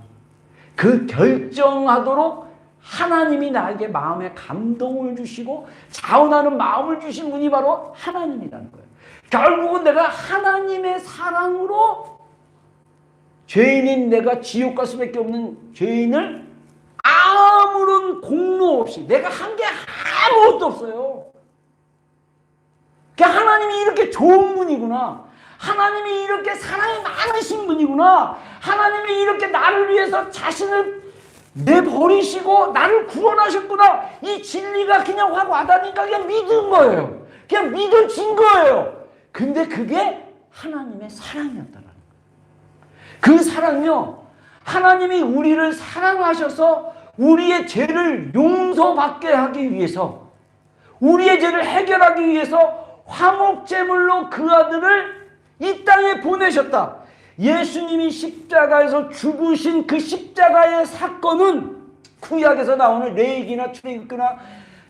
그 결정하도록 하나님이 나에게 마음에 감동을 주시고 자원하는 마음을 주신 분이 바로 하나님이라는 거예요. 결국은 내가 하나님의 사랑으로 죄인인 내가 지옥 갈 수밖에 없는 죄인을 아무런 공로 없이 내가 한 게 아무것도 없어요. 그러니까 하나님이 이렇게 좋은 분이구나. 하나님이 이렇게 사랑이 많으신 분이구나. 하나님이 이렇게 나를 위해서 자신을 내버리시고 나를 구원하셨구나. 이 진리가 그냥 확 와닿으니까 그냥 믿은 거예요. 그냥 믿어진 거예요. 근데 그게 하나님의 사랑이었다는 거예요. 그 사랑이요. 하나님이 우리를 사랑하셔서 우리의 죄를 용서받게 하기 위해서 우리의 죄를 해결하기 위해서 화목제물로 그 아들을 이 땅에 보내셨다. 예수님이 십자가에서 죽으신 그 십자가의 사건은 구약에서 나오는 레위기나 출애굽기나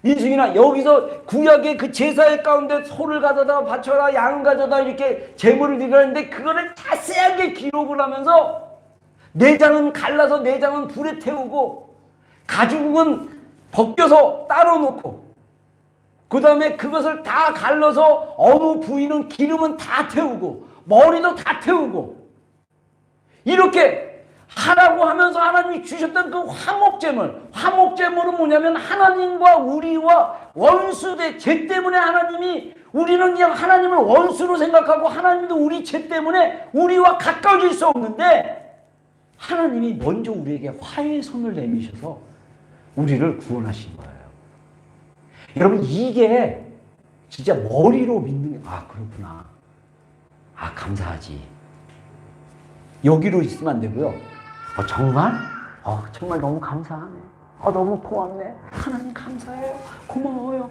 민수기나 여기서 구약의 그 제사의 가운데 소를 가져다 바쳐라 양을 가져다 이렇게 제물을 드리는데 그거를 자세하게 기록을 하면서 내장은 갈라서 내장은 불에 태우고 가죽은 벗겨서 따로 놓고 그 다음에 그것을 다 갈라서 어느 부위는 기름은 다 태우고 머리도 다 태우고 이렇게 하라고 하면서 하나님이 주셨던 그 화목제물은 뭐냐면 하나님과 우리와 원수대 죄 때문에 하나님이 우리는 그냥 하나님을 원수로 생각하고 하나님도 우리 죄 때문에 우리와 가까워질 수 없는데 하나님이 먼저 우리에게 화해의 손을 내미셔서 우리를 구원하신 거예요. 여러분 이게 진짜 머리로 믿는 게 그렇구나. 감사하지. 여기로 있으면 안 되고요. 정말? 정말 너무 감사하네. 너무 고맙네. 하나님 감사해요. 고마워요.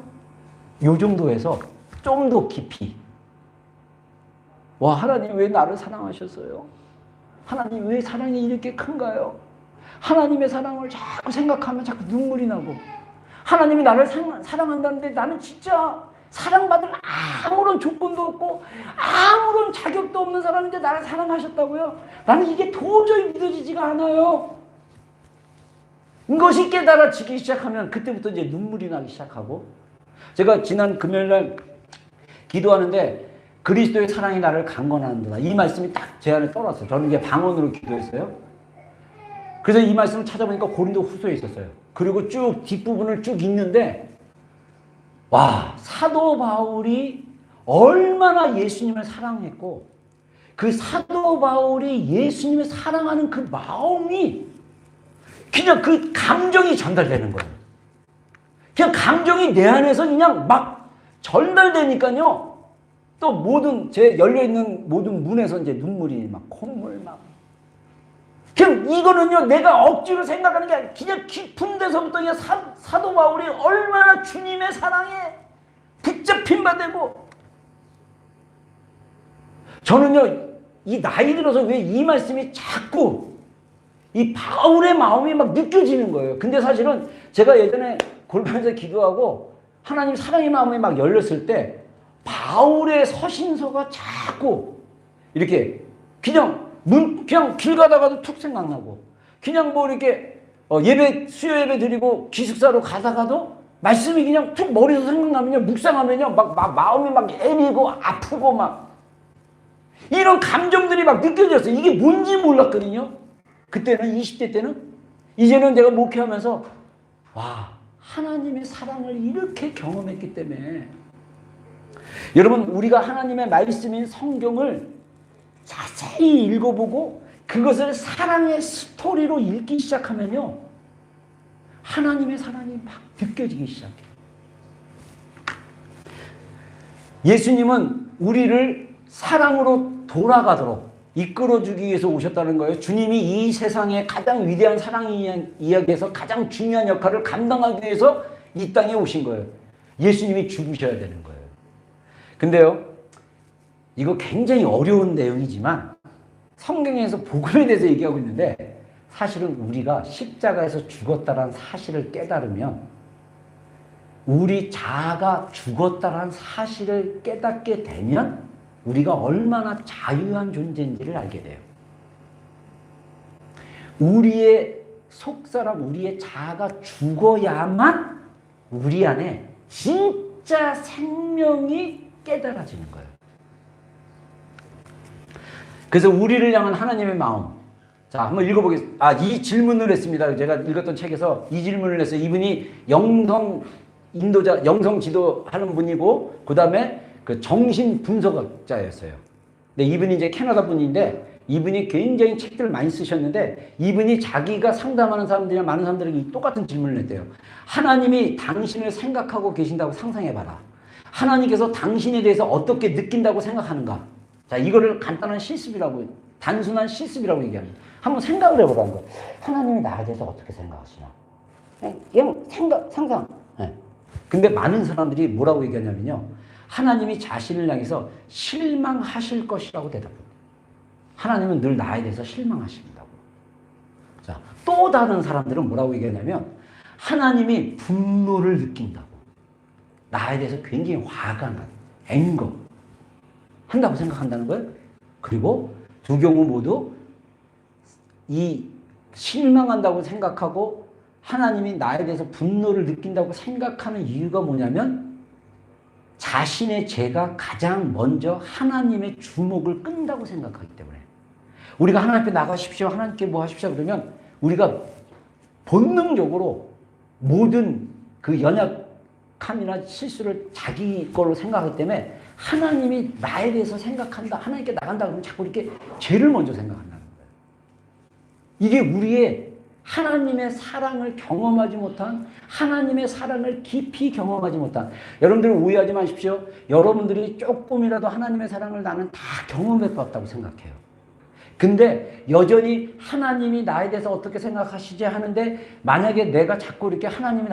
요 정도에서 좀 더 깊이. 하나님 왜 나를 사랑하셨어요? 하나님 왜 사랑이 이렇게 큰가요? 하나님의 사랑을 자꾸 생각하면 자꾸 눈물이 나고 하나님이 나를 사랑한다는데 나는 진짜 사랑받을 아무런 조건도 없고 아무런 자격도 없는 사람인데 나를 사랑하셨다고요? 나는 이게 도저히 믿어지지가 않아요. 이것이 깨달아지기 시작하면 그때부터 이제 눈물이 나기 시작하고 제가 지난 금요일날 기도하는데 그리스도의 사랑이 나를 강건한다. 이 말씀이 딱 제 안에 떠올랐어요. 저는 이게 방언으로 기도했어요. 그래서 이 말씀을 찾아보니까 고린도 후서에 있었어요. 그리고 쭉 뒷부분을 쭉 읽는데 사도 바울이 얼마나 예수님을 사랑했고 그 사도 바울이 예수님을 사랑하는 그 마음이 그냥 그 감정이 전달되는 거예요. 그냥 감정이 내 안에서 그냥 막 전달되니까요. 또 모든 제 열려있는 모든 문에서 이제 눈물이 막 콧물 막 그냥 이거는요 내가 억지로 생각하는 게 아니라 그냥 깊은 데서부터 그냥 사도 바울이 얼마나 주님의 사랑에 붙잡힌 바 되고 저는요 이 나이 들어서 왜 이 말씀이 자꾸 이 바울의 마음이 막 느껴지는 거예요. 근데 사실은 제가 예전에 골반에서 기도하고 하나님 사랑의 마음이 막 열렸을 때 바울의 서신서가 자꾸 이렇게 그냥 길 가다가도 툭 생각나고 그냥 이렇게 수요 예배 드리고 기숙사로 가다가도 말씀이 그냥 툭 머리에서 생각나면요 묵상하면요 막 마음이 막 애미고 아프고 막 이런 감정들이 막 느껴졌어요. 이게 뭔지 몰랐거든요. 그때는 20대 때는 이제는 제가 목회하면서 와, 하나님의 사랑을 이렇게 경험했기 때문에 여러분 우리가 하나님의 말씀인 성경을 자세히 읽어보고 그것을 사랑의 스토리로 읽기 시작하면요 하나님의 사랑이 막 느껴지기 시작해요. 예수님은 우리를 사랑으로 돌아가도록 이끌어주기 위해서 오셨다는 거예요. 주님이 이 세상의 가장 위대한 사랑 이야기에서 가장 중요한 역할을 감당하기 위해서 이 땅에 오신 거예요. 예수님이 죽으셔야 되는 거예요. 근데요, 이거 굉장히 어려운 내용이지만 성경에서 복음에 대해서 얘기하고 있는데 사실은 우리가 십자가에서 죽었다는 사실을 깨달으면 우리 자아가 죽었다는 사실을 깨닫게 되면 우리가 얼마나 자유한 존재인지를 알게 돼요. 우리의 속사람, 우리의 자아가 죽어야만 우리 안에 진짜 생명이 깨달아지는 거예요. 그래서 우리를 향한 하나님의 마음. 자, 한번 읽어보겠습니다. 이 질문을 했습니다. 제가 읽었던 책에서 이 질문을 했어요. 이분이 영성 지도하는 분이고, 그 다음에 그 정신 분석학자였어요. 근데 이분이 이제 캐나다 분인데, 이분이 굉장히 책들을 많이 쓰셨는데, 이분이 자기가 상담하는 사람들이나 많은 사람들에게 똑같은 질문을 했대요. 하나님이 당신을 생각하고 계신다고 상상해봐라. 하나님께서 당신에 대해서 어떻게 느낀다고 생각하는가? 자, 이거를 간단한 실습이라고, 단순한 실습이라고 얘기합니다. 한번 생각을 해보라는 거예요. 하나님이 나에 대해서 어떻게 생각하시나? 그냥 상상. 네. 근데 많은 사람들이 뭐라고 얘기하냐면요. 하나님이 자신을 향해서 실망하실 것이라고 대답합니다. 하나님은 늘 나에 대해서 실망하신다고. 자, 또 다른 사람들은 뭐라고 얘기하냐면 하나님이 분노를 느낀다고. 나에 대해서 굉장히 화가 난, 앵거 한다고 생각한다는 거예요. 그리고 두 경우 모두 이 실망한다고 생각하고 하나님이 나에 대해서 분노를 느낀다고 생각하는 이유가 뭐냐면 자신의 죄가 가장 먼저 하나님의 주목을 끈다고 생각하기 때문에. 우리가 하나님 앞에 나가십시오, 하나님께 뭐 하십시오 그러면 우리가 본능적으로 모든 그 연약함이나 실수를 자기 걸로 생각하기 때문에 하나님이 나에 대해서 생각한다, 하나님께 나간다 그러면 자꾸 이렇게 죄를 먼저 생각한다는 거예요. 이게 우리의 하나님의 사랑을 경험하지 못한, 하나님의 사랑을 깊이 경험하지 못한, 여러분들 오해하지 마십시오. 여러분들이 조금이라도 하나님의 사랑을 나는 다 경험해 봤다고 생각해요. 근데 여전히 하나님이 나에 대해서 어떻게 생각하시지 하는데 만약에 내가 자꾸 이렇게 하나님이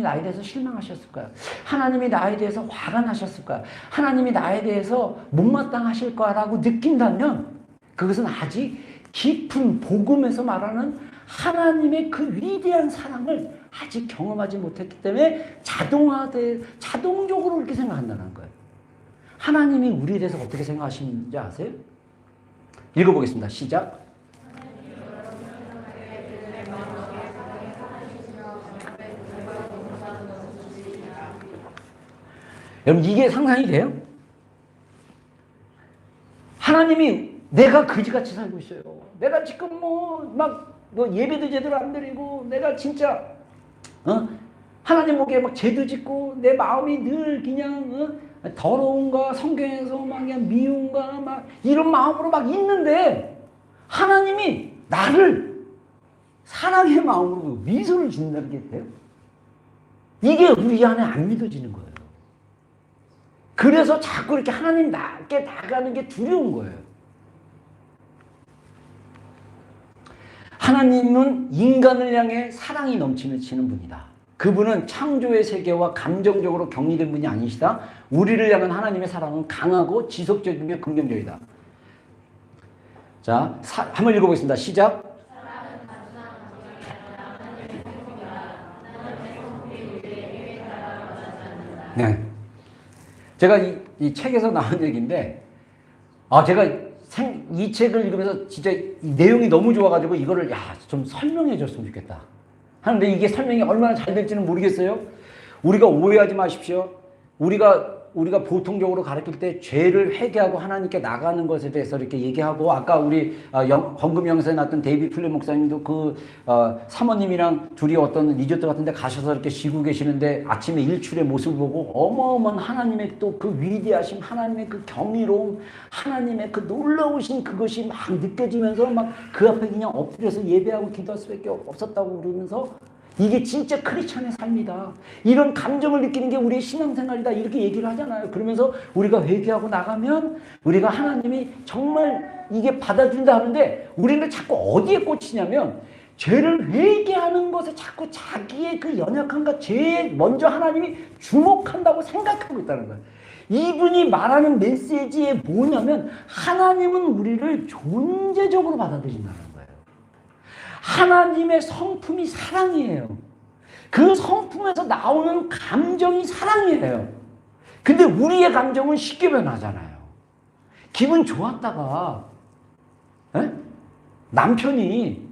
나에 대해서 실망하셨을까요? 하나님이 나에 대해서 화가 나셨을까요? 하나님이 나에 대해서 못마땅하실 거라고 느낀다면 그것은 아직 깊은 복음에서 말하는 하나님의 그 위대한 사랑을 아직 경험하지 못했기 때문에 자동적으로 그렇게 생각한다는 거예요. 하나님이 우리에 대해서 어떻게 생각하시는지 아세요? 읽어보겠습니다. 시작. 여러분 이게 상상이 돼요? 하나님이 내가 그지같이 살고 있어요. 내가 지금 예배도 제대로 안 드리고 내가 진짜 하나님 보기에 막 죄도 짓고 내 마음이 늘 그냥 더러운가 성경에서 막 그냥 미움가 막 이런 마음으로 막 있는데 하나님이 나를 사랑의 마음으로 미소를 짓는다는 게 돼요? 이게 우리 안에 안 믿어지는 거예요. 그래서 자꾸 이렇게 하나님께 나가는 게 두려운 거예요. 하나님은 인간을 향해 사랑이 넘치는 분이다. 그분은 창조의 세계와 감정적으로 격리된 분이 아니시다. 우리를 향한 하나님의 사랑은 강하고 지속적이며 긍정적이다. 자, 한번 읽어보겠습니다. 시작. 네. 제가 이 책에서 나온 얘기인데, 제가 이 책을 읽으면서 진짜 이 내용이 너무 좋아가지고 이거를 좀 설명해 줬으면 좋겠다 하는데 이게 설명이 얼마나 잘 될지는 모르겠어요. 우리가 오해하지 마십시오. 우리가 우리가 보통적으로 가르칠 때 죄를 회개하고 하나님께 나가는 것에 대해서 이렇게 얘기하고, 아까 우리 헌금 영상에 나왔던 데이비 플레 목사님도 그 사모님이랑 둘이 어떤 리조트 같은 데 가셔서 이렇게 쉬고 계시는데 아침에 일출의 모습을 보고 어마어마한 하나님의 또 그 위대하심, 하나님의 그 경이로움, 하나님의 그 놀라우신 그것이 막 느껴지면서 막 그 앞에 그냥 엎드려서 예배하고 기도할 수밖에 없었다고 그러면서, 이게 진짜 크리스찬의 삶이다, 이런 감정을 느끼는 게 우리의 신앙생활이다, 이렇게 얘기를 하잖아요. 그러면서 우리가 회개하고 나가면 우리가 하나님이 정말 이게 받아준다 하는데, 우리는 자꾸 어디에 꽂히냐면 죄를 회개하는 것에 자꾸 자기의 그 연약함과 죄에 먼저 하나님이 주목한다고 생각하고 있다는 거예요. 이분이 말하는 메시지에 뭐냐면 하나님은 우리를 존재적으로 받아들인다는 거예요. 하나님의 성품이 사랑이에요. 그 성품에서 나오는 감정이 사랑이에요. 근데 우리의 감정은 쉽게 변하잖아요. 기분 좋았다가 남편이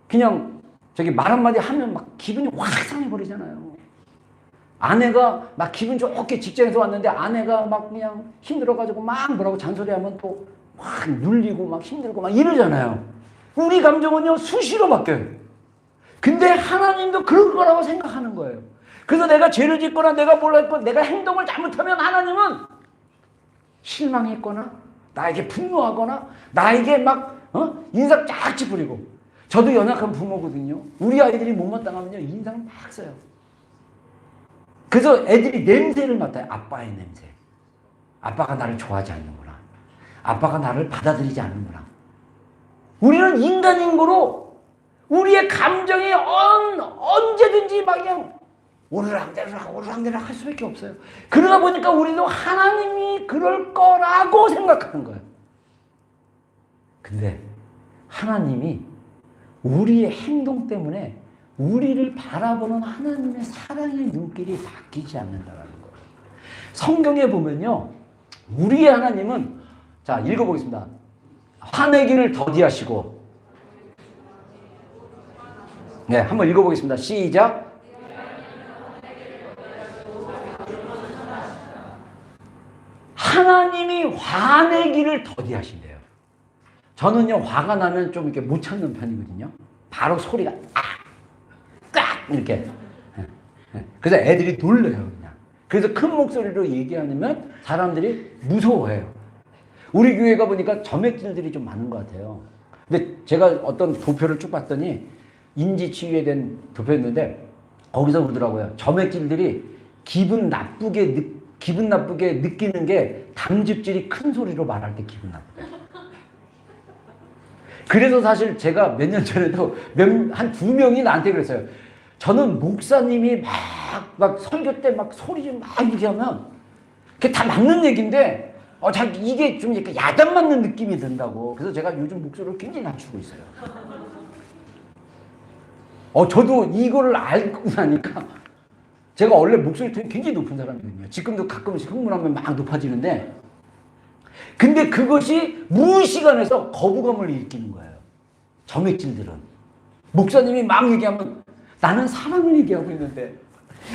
그냥 저기 말 한마디 하면 막 기분이 확 상해버리잖아요. 아내가 막 기분 좋게 직장에서 왔는데 아내가 막 그냥 힘들어가지고 막 뭐라고 잔소리하면 또 막 눌리고 막 힘들고 막 이러잖아요. 우리 감정은요 수시로 바뀌어요. 근데 하나님도 그럴 거라고 생각하는 거예요. 그래서 내가 죄를 짓거나 내가 몰랐거나 내가 행동을 잘못하면 하나님은 실망했거나 나에게 분노하거나 나에게 막 인상 쫙 찌푸리고. 저도 연약한 부모거든요. 우리 아이들이 못마땅하면요 인상을 막 써요. 그래서 애들이 냄새를 맡아요. 아빠의 냄새. 아빠가 나를 좋아하지 않는구나. 아빠가 나를 받아들이지 않는구나. 우리는 인간인 거로 우리의 감정이 언제든지 막 그냥 오르락내리락 할 수밖에 없어요. 그러다 보니까 우리도 하나님이 그럴 거라고 생각하는 거예요. 근데 하나님이 우리의 행동 때문에 우리를 바라보는 하나님의 사랑의 눈길이 바뀌지 않는다는 거예요. 성경에 보면요, 우리의 하나님은, 자 읽어보겠습니다. 화내기를 더디하시고, 네, 한번 읽어보겠습니다. 시작. 하나님이 화내기를 더디하신대요. 저는요 화가 나면 좀 이렇게 못 참는 편이거든요. 바로 소리가 깍 이렇게. 그래서 애들이 놀래요 그냥. 그래서 큰 목소리로 얘기하면 사람들이 무서워해요. 우리 교회가 보니까 점액질들이 좀 많은 것 같아요. 근데 제가 어떤 도표를 쭉 봤더니 인지치유에 대한 도표였는데 거기서 그러더라고요. 점액질들이 기분 나쁘게 느끼는 게 담즙질이 큰 소리로 말할 때 기분 나쁘대요. 그래서 사실 제가 몇 년 전에도 한 2명이 나한테 그랬어요. 저는 목사님이 막 설교 때 막 소리 좀 막 이렇게 하면 그게 다 맞는 얘기인데 이게 좀 이렇게 야단 맞는 느낌이 든다고. 그래서 제가 요즘 목소리를 굉장히 낮추고 있어요. 저도 이거를 알고 나니까 제가 원래 목소리 톤이 굉장히 높은 사람이거든요. 지금도 가끔씩 흥분하면 막 높아지는데, 근데 그것이 무의식안에서 거부감을 일으키는 거예요. 점액질들은. 목사님이 막 얘기하면 나는 사랑을 얘기하고 있는데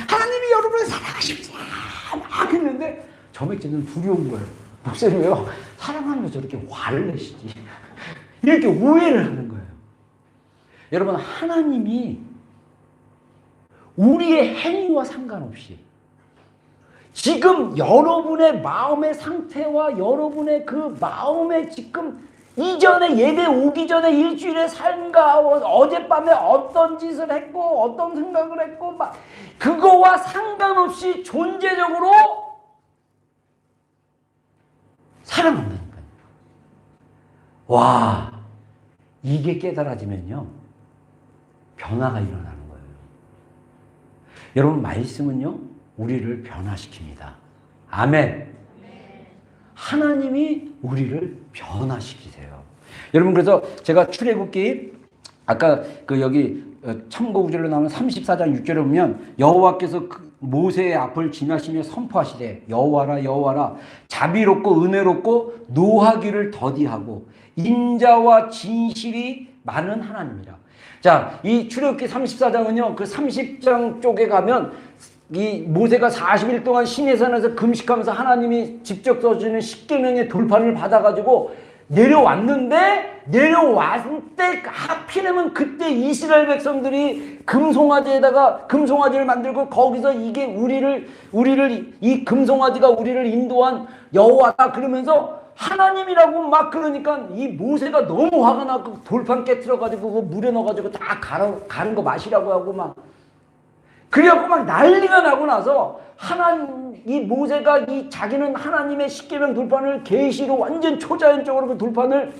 하나님이 여러분을 사랑하십니다 막 했는데 점액질은 두려운 거예요. 목사님 왜요? 사랑하면서 저렇게 화를 내시지? 이렇게 오해를 하는 거예요. 여러분, 하나님이 우리의 행위와 상관없이 지금 여러분의 마음의 상태와 여러분의 그 마음의 지금 이전에 예배 오기 전에 일주일의 삶과 어젯밤에 어떤 짓을 했고 어떤 생각을 했고 막 그거와 상관없이 존재적으로 사랑한다는 거예요. 와, 이게 깨달아지면요 변화가 일어나는 거예요. 여러분, 말씀은요 우리를 변화시킵니다. 아멘. 하나님이 우리를 변화시키세요. 여러분, 그래서 제가 출애굽기 아까 그 여기 참고구절로 나오는 34장 6절에 보면 여호와께서 모세의 앞을 지나시며 선포하시되 여호와라 여호와라 자비롭고 은혜롭고 노하기를 더디하고 인자와 진실이 많은 하나님이라. 자, 이 출애굽기 34장은요 그 30장 쪽에 가면 이 모세가 40일 동안 시내산에서 금식하면서 하나님이 직접 써주는 십계명의 돌판을 받아가지고 내려왔을 때 하필이면 그때 이스라엘 백성들이 금송아지를 만들고 거기서 이게 우리를 이 금송아지가 우리를 인도한 여호와다 그러면서 하나님이라고 막 그러니까 이 모세가 너무 화가 나고 돌판 깨트려가지고 그 물에 넣어가지고 다 가른 거 마시라고 하고 막 그래갖고 막 난리가 나고 나서 이 모세가 이 자기는 하나님의 십계명 돌판을 계시로 완전 초자연적으로 그 돌판을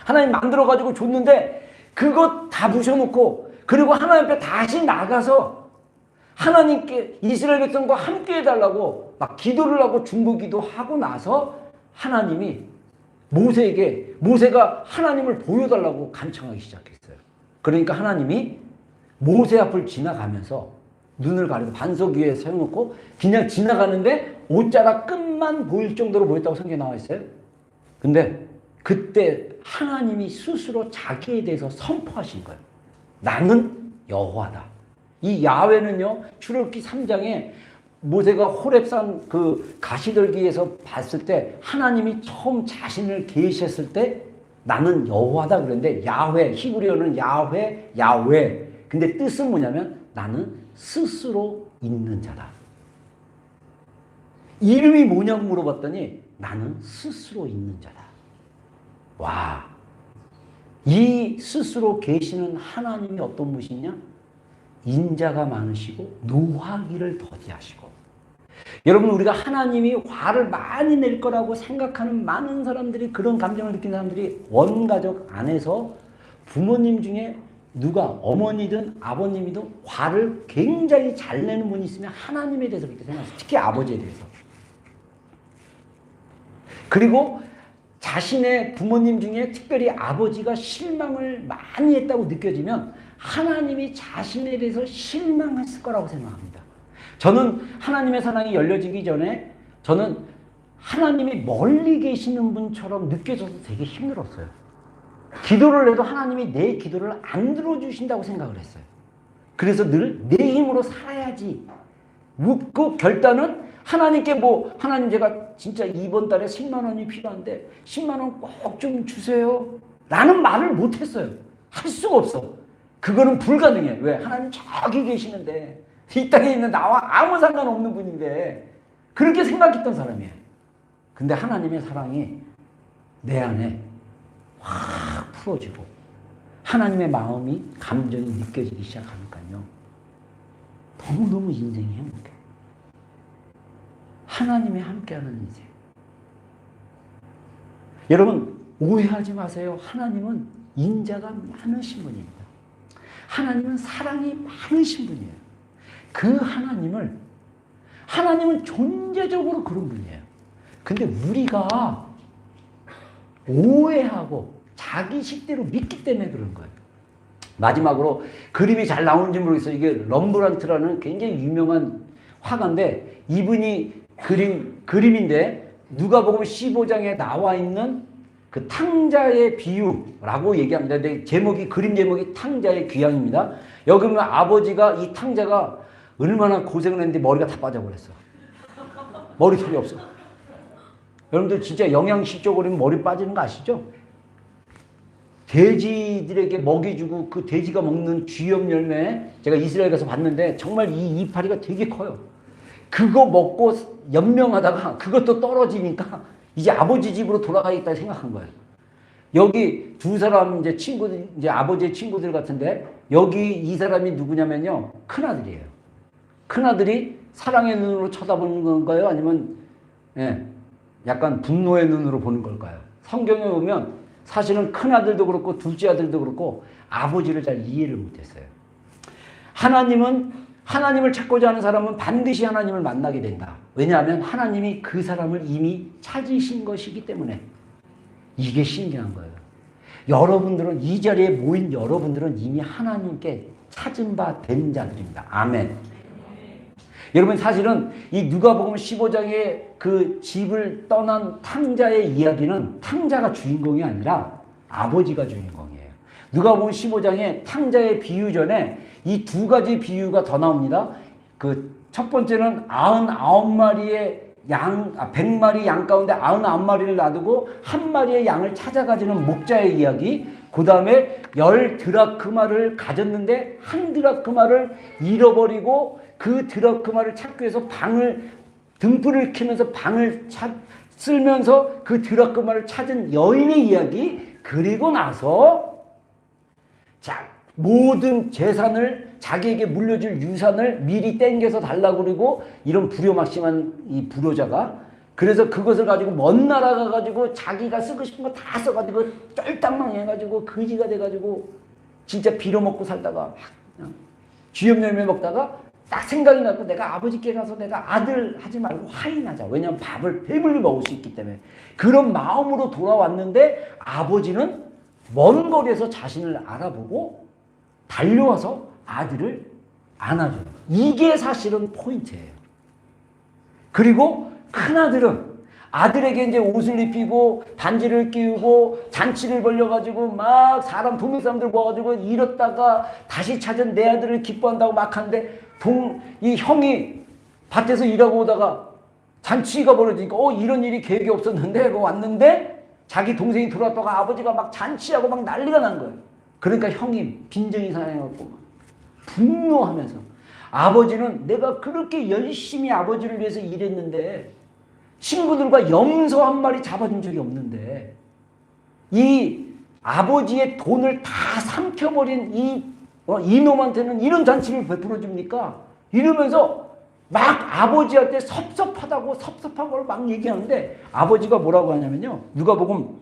하나님 만들어가지고 줬는데 그거 다 부셔놓고 그리고 하나님 앞에 다시 나가서 하나님께 이스라엘 백성과 함께 해달라고 막 기도를 하고 중보기도 하고 나서 하나님이 모세가 하나님을 보여달라고 간청하기 시작했어요. 그러니까 하나님이 모세 앞을 지나가면서 눈을 가리고 반석 위에 세워놓고 그냥 지나가는데 옷자락 끝만 보일 정도로 보였다고 성경에 나와 있어요. 근데 그때 하나님이 스스로 자기에 대해서 선포하신 거예요. 나는 여호와다. 이 야훼는요, 출애굽기 3장에 모세가 호렙산 그 가시들기에서 봤을 때 하나님이 처음 자신을 계시했을 때 나는 여호와다 그랬는데 야훼, 히브리어는 야훼. 근데 뜻은 뭐냐면 나는 스스로 있는 자다. 이름이 뭐냐고 물어봤더니 나는 스스로 있는 자다. 와, 이 스스로 계시는 하나님이 어떤 분이냐? 인자가 많으시고 노하기를 더디하시고. 여러분, 우리가 하나님이 화를 많이 낼 거라고 생각하는 많은 사람들이, 그런 감정을 느끼는 사람들이 원가족 안에서 부모님 중에 누가 어머니든 아버님이든 화를 굉장히 잘 내는 분이 있으면 하나님에 대해서 그렇게 생각해요. 특히 아버지에 대해서. 그리고 자신의 부모님 중에 특별히 아버지가 실망을 많이 했다고 느껴지면 하나님이 자신에 대해서 실망했을 거라고 생각합니다. 저는 하나님의 사랑이 열려지기 전에 저는 하나님이 멀리 계시는 분처럼 느껴져서 되게 힘들었어요. 기도를 해도 하나님이 내 기도를 안 들어주신다고 생각을 했어요. 그래서 늘 내 힘으로 살아야지. 묻고 결단은 하나님께 하나님 제가 진짜 이번 달에 10만 원이 필요한데 10만 원 꼭 좀 주세요. 라는 말을 못했어요. 할 수가 없어. 그거는 불가능해. 왜? 하나님 저기 계시는데 이 땅에 있는 나와 아무 상관없는 분인데 그렇게 생각했던 사람이에요. 근데 하나님의 사랑이 내 안에 확 풀어지고 하나님의 마음이 감정이 느껴지기 시작하니까요. 너무너무 인생이 행복해. 하나님이 함께하는 인생. 여러분 오해하지 마세요. 하나님은 인자가 많으신 분입니다. 하나님은 사랑이 많으신 분이에요. 그 하나님은 존재적으로 그런 분이에요. 근데 우리가 오해하고 자기 식대로 믿기 때문에 그런 거예요. 마지막으로 그림이 잘 나오는지 모르겠어요. 이게 럼브란트라는 굉장히 유명한 화가인데 이분이 그림인데 누가복음 15장에 나와 있는 그 탕자의 비유라고 얘기합니다. 근데 그림 제목이 탕자의 귀향입니다. 여기 보면 아버지가 이 탕자가 얼마나 고생을 했는데 머리가 다 빠져버렸어. 머리털이 없어. 여러분들 진짜 영양실적으로 머리 빠지는 거 아시죠? 돼지들에게 먹이 주고 그 돼지가 먹는 쥐염 열매 제가 이스라엘 가서 봤는데 정말 이 이파리가 되게 커요. 그거 먹고 연명하다가 그것도 떨어지니까 이제 아버지 집으로 돌아가겠다 생각한 거예요. 여기 두 사람 이제 친구들, 이제 아버지의 친구들 같은데 여기 이 사람이 누구냐면요. 큰아들이에요. 큰아들이 사랑의 눈으로 쳐다보는 건가요? 아니면 약간 분노의 눈으로 보는 걸까요? 성경에 보면 사실은 큰아들도 그렇고 둘째 아들도 그렇고 아버지를 잘 이해를 못했어요. 하나님을 찾고자 하는 사람은 반드시 하나님을 만나게 된다. 왜냐하면 하나님이 그 사람을 이미 찾으신 것이기 때문에. 이게 신기한 거예요. 여러분들은 이 자리에 모인 여러분들은 이미 하나님께 찾은 바 된 자들입니다. 아멘. 여러분 사실은 이 누가복음 15장의 그 집을 떠난 탕자의 이야기는 탕자가 주인공이 아니라 아버지가 주인공이에요. 누가복음 15장에 탕자의 비유 전에 이 두 가지 비유가 더 나옵니다. 그 첫 번째는 99마리의 100마리 양 가운데 99마리를 놔두고 한 마리의 양을 찾아가지는 목자의 이야기. 그 다음에 10드라크마를 가졌는데 한 드라크마를 잃어버리고 그 드라크마를 찾기 위해서 등불을 켜면서 방을 쓸면서 그 드라크마를 찾은 여인의 이야기. 그리고 나서 모든 재산을 자기에게 물려줄 유산을 미리 땡겨서 달라고 그러고 이런 불효막심한 이 불효자가 그래서 그것을 가지고 먼 나라 가가지고 자기가 쓰고 싶은 거 다 써가지고 쫄딱망해가지고 거지가 돼가지고 진짜 빌어먹고 살다가 그냥 쥐염열매 먹다가 딱 생각이 나고 내가 아버지께 가서 내가 아들 하지 말고 화인하자. 왜냐하면 밥을 배불리 먹을 수 있기 때문에. 그런 마음으로 돌아왔는데 아버지는 먼 거리에서 자신을 알아보고 달려와서 아들을 안아줘요. 이게 사실은 포인트예요. 그리고 큰아들은 아들에게 이제 옷을 입히고 반지를 끼우고 잔치를 벌려가지고 막 동네 사람들 모아가지고 잃었다가 다시 찾은 내 아들을 기뻐한다고 막 하는데 이 형이 밭에서 일하고 오다가 잔치가 벌어지니까 이런 일이 계획이 없었는데 왔는데 자기 동생이 들어왔다가 아버지가 막 잔치하고 막 난리가 난 거예요. 그러니까 형이 빈정이 상해갖고 막 분노하면서 아버지는 내가 그렇게 열심히 아버지를 위해서 일했는데 친구들과 염소 한 마리 잡아준 적이 없는데 이 아버지의 돈을 다 삼켜버린 이놈한테는 이런 잔치를 베풀어 줍니까? 이러면서 막 아버지한테 섭섭하다고 섭섭한 걸 막 얘기하는데 아버지가 뭐라고 하냐면요. 누가복음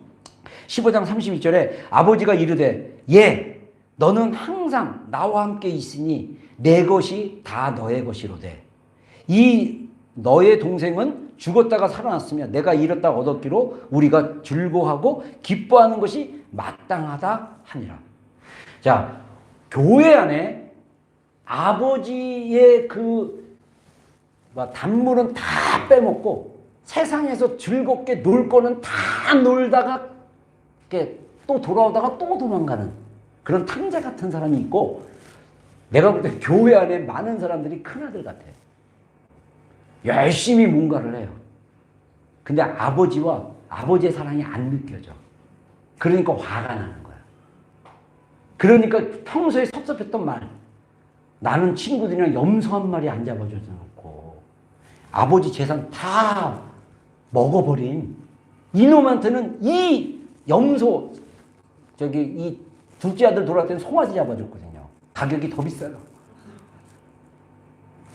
15장 31절에 아버지가 이르되 너는 항상 나와 함께 있으니 내 것이 다 너의 것이로되 이 너의 동생은 죽었다가 살아났으며 내가 잃었다가 얻었기로 우리가 즐거워하고 기뻐하는 것이 마땅하다 하니라. 자, 교회 안에 아버지의 단물은 다 빼먹고 세상에서 즐겁게 놀 거는 다 놀다가 또 돌아오다가 또 도망가는 그런 탕자 같은 사람이 있고 내가 볼 때 교회 안에 많은 사람들이 큰아들 같아. 열심히 뭔가를 해요. 근데 아버지의 사랑이 안 느껴져. 그러니까 화가 나는 거야. 그러니까 평소에 섭섭했던 말. 나는 친구들이랑 염소 한 마리 안 잡아줘서 놓고 아버지 재산 다 먹어버린 이놈한테는 이 염소 이 둘째 아들 돌아올 때는 송아지 잡아줬거든요. 가격이 더 비싸요.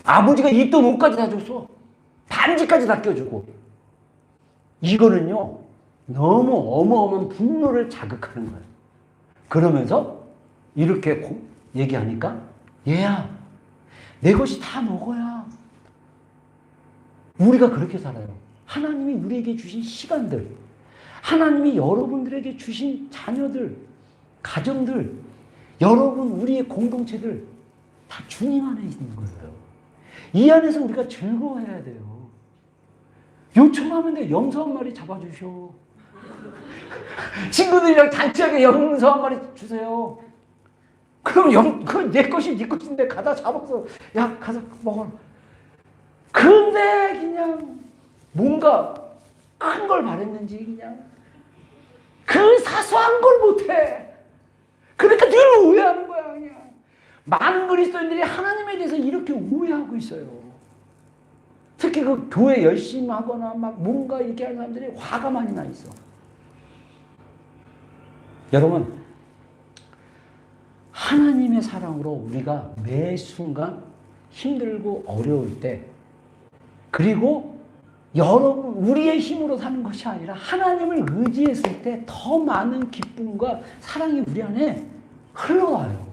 아버지가 입던 옷까지 다 줬어. 반지까지 다 껴주고. 이거는요 너무 어마어마한 분노를 자극하는 거예요. 그러면서 이렇게 얘기하니까 얘야 내 것이 다 먹어야 우리가 그렇게 살아요. 하나님이 우리에게 주신 시간들, 하나님이 여러분들에게 주신 자녀들, 가정들, 여러분 우리의 공동체들 다 주님 안에 있는 거예요. 이 안에서 우리가 즐거워해야 돼요. 요청하면 돼. 염소 한 마리 잡아주셔. 친구들이랑 잔치하게 염소 한 마리 주세요. 그럼 내 것이 네 것인데 가다 잡아서 가서 먹어. 근데 그냥 뭔가 큰 걸 바랬는지 그냥 그 사소한 걸 못해. 그러니까 늘 오해하는 거야 그냥. 많은 그리스도인들이 하나님에 대해서 이렇게 오해하고 있어요. 특히 그 교회 열심히 하거나 막 뭔가 이렇게 하는 사람들이 화가 많이 나 있어. 여러분, 하나님의 사랑으로 우리가 매 순간 힘들고 어려울 때, 그리고 여러분 우리의 힘으로 사는 것이 아니라 하나님을 의지했을 때 더 많은 기쁨과 사랑이 우리 안에 흘러와요.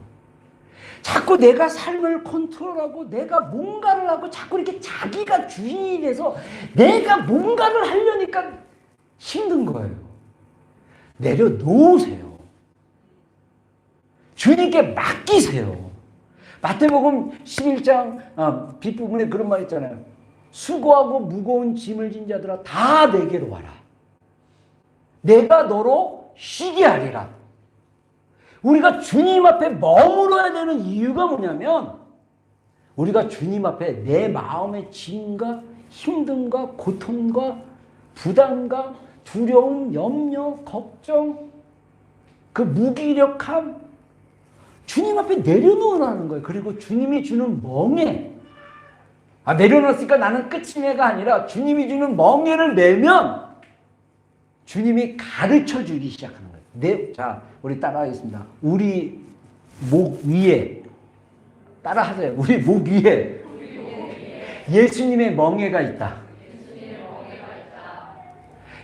자꾸 내가 삶을 컨트롤하고 내가 뭔가를 하고 자꾸 이렇게 자기가 주인이 돼서 내가 뭔가를 하려니까 힘든 거예요. 내려놓으세요. 주님께 맡기세요. 마태복음 11장 뒷부분에 그런 말 있잖아요. 수고하고 무거운 짐을 진 자들아 다 내게로 와라. 내가 너로 쉬게 하리라. 우리가 주님 앞에 머물러야 되는 이유가 뭐냐면 우리가 주님 앞에 내 마음의 짐과 힘듦과 고통과 부담과 두려움, 염려, 걱정, 그 무기력함 주님 앞에 내려놓으라는 거예요. 그리고 주님이 주는 멍에 내려놨으니까 나는 끝이네가 아니라 주님이 주는 멍에를 내면 주님이 가르쳐 주기 시작하는 거예요. 자, 우리 따라하겠습니다. 우리 목 위에 따라하세요. 우리 목 위에 예수님의 멍에가 있다.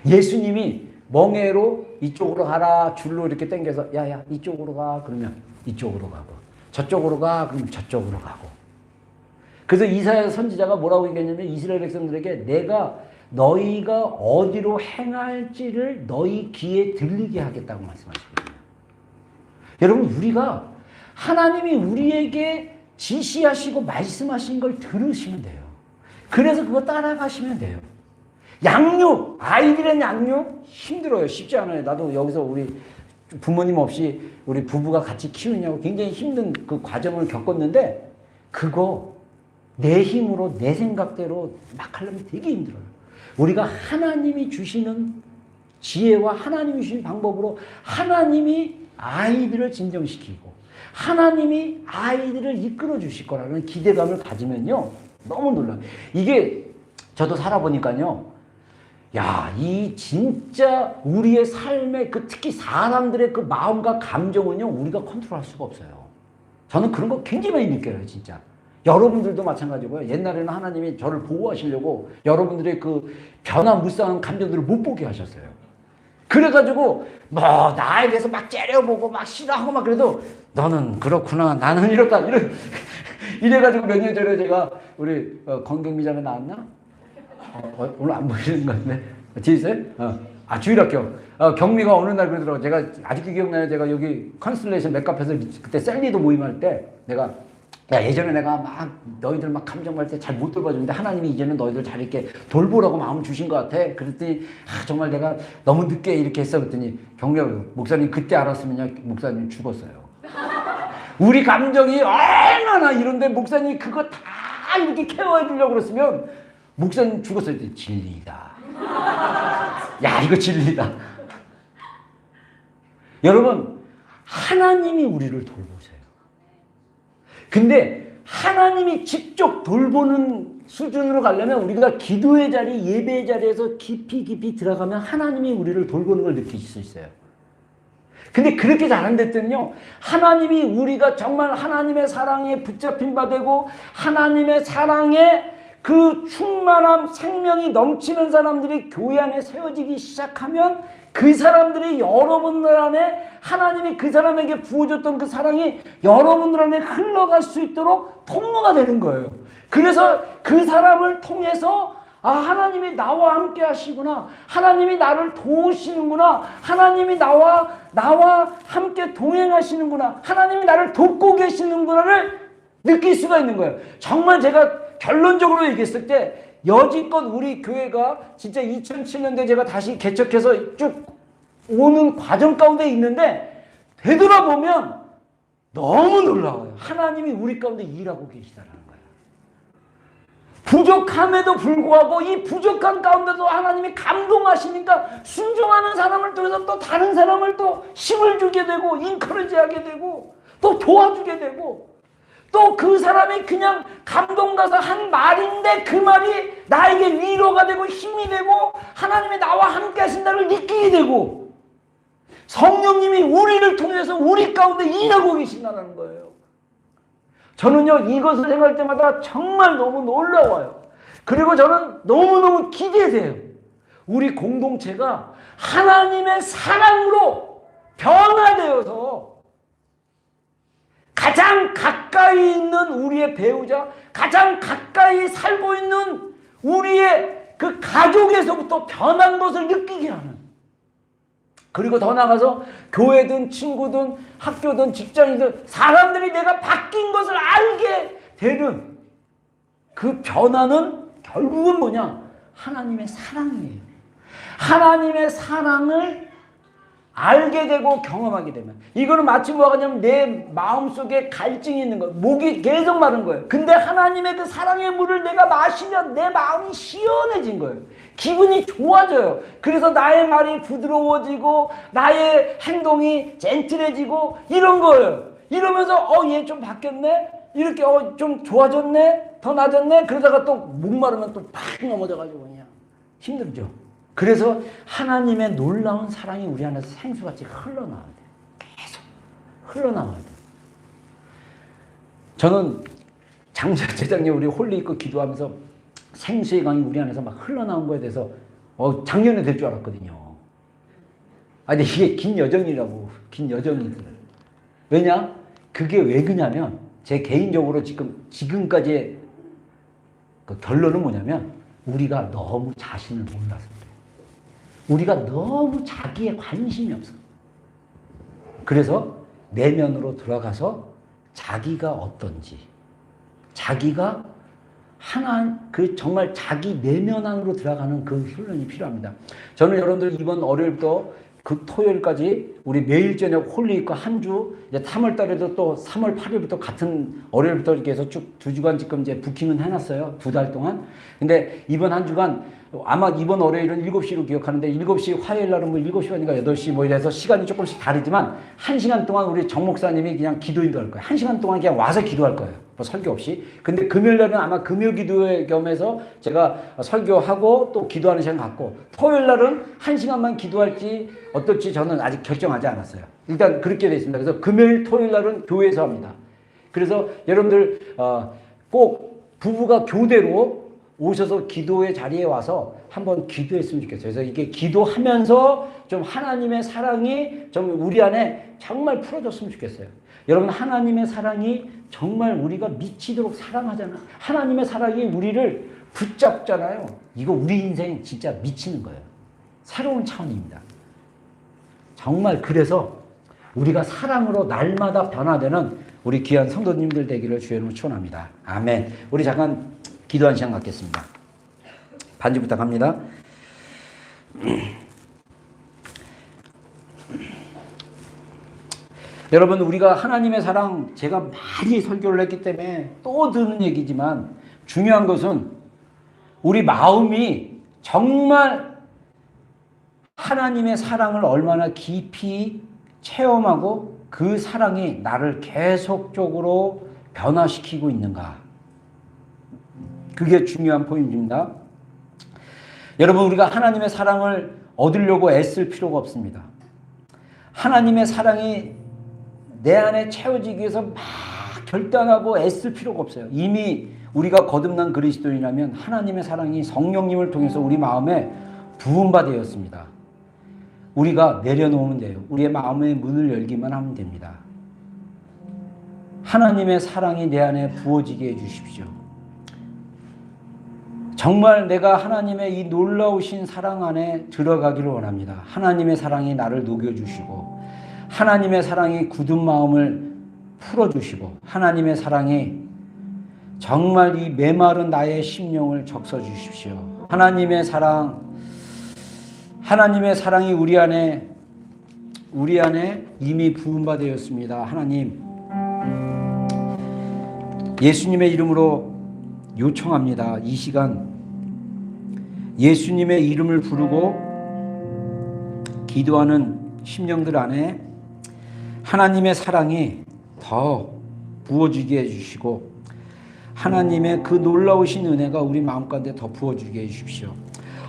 예수님이 멍에로 이쪽으로 가라 줄로 이렇게 당겨서 야야 이쪽으로 가 그러면 이쪽으로 가고 저쪽으로 가 그러면 저쪽으로 가고. 그래서 이사야 선지자가 뭐라고 얘기했냐면 이스라엘 백성들에게 내가 너희가 어디로 행할지를 너희 귀에 들리게 하겠다고 말씀하시거든요. 여러분 우리가 하나님이 우리에게 지시하시고 말씀하신 걸 들으시면 돼요. 그래서 그거 따라가시면 돼요. 양육, 아이들의 양육 힘들어요. 쉽지 않아요. 나도 여기서 우리 부모님 없이 우리 부부가 같이 키우냐고 굉장히 힘든 그 과정을 겪었는데 그거 내 힘으로 내 생각대로 막 하려면 되게 힘들어요. 우리가 하나님이 주시는 지혜와 하나님이 주신 방법으로 하나님이 아이들을 진정시키고 하나님이 아이들을 이끌어 주실 거라는 기대감을 가지면요 너무 놀라요. 이게 저도 살아보니까요 야, 이 진짜 우리의 삶의 그 특히 사람들의 그 마음과 감정은요 우리가 컨트롤할 수가 없어요. 저는 그런 거 굉장히 많이 느껴요. 진짜 여러분들도 마찬가지고요. 옛날에는 하나님이 저를 보호하시려고 여러분들의 그 변화무쌍한 감정들을 못 보게 하셨어요. 그래가지고 뭐 나에 대해서 막 째려보고 막 싫어하고 막 그래도 너는 그렇구나 나는 이렇다 이래가지고 몇 년 전에 제가 우리 건경미장에 나왔나? 오늘 안 보이는 것 같은데 뒤에 있어요? 주일학교 경미가 어느 날 그러더라고. 제가 아직도 기억나요. 제가 여기 컨스텔레이션 맥카페에서 그때 셀리도 모임할 때 내가 야 예전에 내가 막 너희들 막 감정할 때 잘 못 돌봐주는데 하나님이 이제는 너희들 잘 이렇게 돌보라고 마음 주신 것 같아. 그랬더니 정말 내가 너무 늦게 이렇게 했어. 그랬더니 경미가 목사님 그때 알았으면요 목사님 죽었어요. 우리 감정이 얼마나 이런데 목사님 그거 다 이렇게 케어해 주려고 그랬으면 목사님 죽었어요. 진리다. 야 이거 진리다. 여러분 하나님이 우리를 돌보세요. 근데 하나님이 직접 돌보는 수준으로 가려면 우리가 기도의 자리, 예배의 자리에서 깊이 들어가면 하나님이 우리를 돌보는 걸 느낄 수 있어요. 근데 그렇게 잘 안 됐더니요 하나님이 우리가 정말 하나님의 사랑에 붙잡힌 바 되고 하나님의 사랑에 그 충만함, 생명이 넘치는 사람들이 교회 안에 세워지기 시작하면 그 사람들이 여러분들 안에 하나님이 그 사람에게 부어줬던 그 사랑이 여러분들 안에 흘러갈 수 있도록 통로가 되는 거예요. 그래서 그 사람을 통해서 하나님이 나와 함께 하시구나. 하나님이 나를 도우시는구나. 하나님이 나와 함께 동행하시는구나. 하나님이 나를 돕고 계시는구나를 느낄 수가 있는 거예요. 정말 제가 결론적으로 얘기했을 때 여지껏 우리 교회가 진짜 2007년도에 제가 다시 개척해서 쭉 오는 과정 가운데 있는데 되돌아보면 너무 놀라워요. 하나님이 우리 가운데 일하고 계시다라는 거예요. 부족함에도 불구하고 이 부족한 가운데도 하나님이 감동하시니까 순종하는 사람을 통해서 또 다른 사람을 또 힘을 주게 되고 인커리지하게 되고 또 도와주게 되고 또 그 사람이 그냥 감동 가서 한 말인데 그 말이 나에게 위로가 되고 힘이 되고 하나님이 나와 함께 하신다를 느끼게 되고 성령님이 우리를 통해서 우리 가운데 일하고 계신다는 거예요. 저는요 이것을 생각할 때마다 정말 너무 놀라워요. 그리고 저는 너무너무 기대돼요. 우리 공동체가 하나님의 사랑으로 변화되어서 가장 가까이 있는 우리의 배우자, 가장 가까이 살고 있는 우리의 그 가족에서부터 변한 것을 느끼게 하는, 그리고 더 나아가서 교회든 친구든 학교든 직장이든 사람들이 내가 바뀐 것을 알게 되는 그 변화는 결국은 뭐냐? 하나님의 사랑이에요. 하나님의 사랑을 알게 되고 경험하게 되면, 이거는 마치 뭐가냐면 내 마음속에 갈증이 있는 거예요. 목이 계속 마른 거예요. 근데 하나님의 그 사랑의 물을 내가 마시면 내 마음이 시원해진 거예요. 기분이 좋아져요. 그래서 나의 말이 부드러워지고 나의 행동이 젠틀해지고 이런 거예요. 이러면서 얘 좀 바뀌었네? 이렇게 좀 좋아졌네? 더 나아졌네? 그러다가 또 목마르면 또 팍 넘어져가지고 그냥 힘들죠. 그래서 하나님의 놀라운 사랑이 우리 안에서 생수같이 흘러나와야 돼요. 계속 흘러나와야 돼요. 저는 재작년에 우리 홀리 있고 기도하면서 생수의 강이 우리 안에서 막 흘러나온 거에 대해서 작년에 될 줄 알았거든요. 아니 이게 긴 여정이라고. 긴 여정이들. 왜냐? 그게 왜 그냐면 제 개인적으로 지금까지의 그 결론은 뭐냐면 우리가 너무 자신을 몰라서 그래요. 우리가 너무 자기에 관심이 없어. 그래서 내면으로 들어가서 자기가 어떤지, 자기가 정말 자기 내면 안으로 들어가는 그 훈련이 필요합니다. 저는 여러분들 이번 월요일부터 그 토요일까지 우리 매일 저녁 홀리 있고 한 주, 이제 3월 달에도 또 3월 8일부터 같은 월요일부터 이렇게 해서 쭉 2주간 지금 이제 부킹은 해놨어요. 2달 동안. 근데 이번 한 주간 아마 이번 월요일은 7시로 기억하는데 7시 화요일 날은 뭐 7시 반인가 8시 뭐 이래서 시간이 조금씩 다르지만 1시간 동안 우리 정 목사님이 그냥 기도 인도할 거예요. 1시간 동안 그냥 와서 기도할 거예요. 뭐 설교 없이. 근데 금요일 날은 아마 금요 기도회 겸해서 제가 설교하고 또 기도하는 시간 갖고, 토요일 날은 1시간만 기도할지 어떨지 저는 아직 결정하지 않았어요. 일단 그렇게 되어 있습니다. 그래서 금요일 토요일 날은 교회에서 합니다. 그래서 여러분들 꼭 부부가 교대로 오셔서 기도의 자리에 와서 한번 기도했으면 좋겠어요. 그래서 이게 기도하면서 좀 하나님의 사랑이 좀 우리 안에 정말 풀어졌으면 좋겠어요. 여러분, 하나님의 사랑이 정말 우리가 미치도록 사랑하잖아요. 하나님의 사랑이 우리를 붙잡잖아요. 이거 우리 인생 진짜 미치는 거예요. 새로운 차원입니다. 정말 그래서 우리가 사랑으로 날마다 변화되는 우리 귀한 성도님들 되기를 주의 이름으로 축원합니다. 아멘. 우리 잠깐 기도한 시간 갖겠습니다. 반주 부탁합니다. 여러분, 우리가 하나님의 사랑, 제가 많이 설교를 했기 때문에 또 듣는 얘기지만 중요한 것은 우리 마음이 정말 하나님의 사랑을 얼마나 깊이 체험하고 그 사랑이 나를 계속적으로 변화시키고 있는가. 그게 중요한 포인트입니다. 여러분, 우리가 하나님의 사랑을 얻으려고 애쓸 필요가 없습니다. 하나님의 사랑이 내 안에 채워지기 위해서 막 결단하고 애쓸 필요가 없어요. 이미 우리가 거듭난 그리스도인이라면 하나님의 사랑이 성령님을 통해서 우리 마음에 부음받았습니다. 우리가 내려놓으면 돼요. 우리의 마음의 문을 열기만 하면 됩니다. 하나님의 사랑이 내 안에 부어지게 해주십시오. 정말 내가 하나님의 이 놀라우신 사랑 안에 들어가기를 원합니다. 하나님의 사랑이 나를 녹여주시고, 하나님의 사랑이 굳은 마음을 풀어주시고, 하나님의 사랑이 정말 이 메마른 나의 심령을 적셔주십시오. 하나님의 사랑이 우리 안에 이미 부음받았습니다. 하나님, 예수님의 이름으로 요청합니다. 이 시간 예수님의 이름을 부르고 기도하는 심령들 안에 하나님의 사랑이 더 부어주게 해주시고, 하나님의 그 놀라우신 은혜가 우리 마음 가운데 더 부어주게 해주십시오.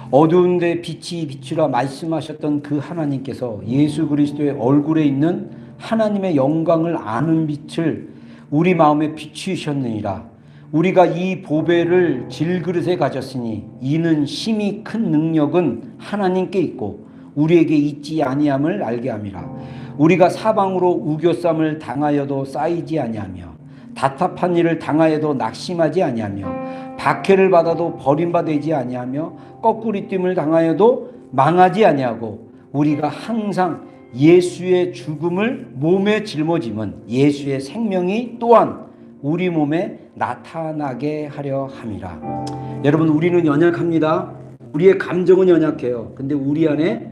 어두운 데 빛이 비추라 말씀하셨던 그 하나님께서 예수 그리스도의 얼굴에 있는 하나님의 영광을 아는 빛을 우리 마음에 비추셨느니라. 우리가 이 보배를 질그릇에 가졌으니 이는 심히 큰 능력은 하나님께 있고 우리에게 있지 아니함을 알게 함이라. 우리가 사방으로 우겨쌈을 당하여도 쌓이지 아니하며 답답한 일을 당하여도 낙심하지 아니하며 박해를 받아도 버림받지 아니하며 거꾸리됨을 당하여도 망하지 아니하고, 우리가 항상 예수의 죽음을 몸에 짊어짐은 예수의 생명이 또한 우리 몸에 나타나게 하려 함이라. 여러분, 우리는 연약합니다. 우리의 감정은 연약해요. 근데 우리 안에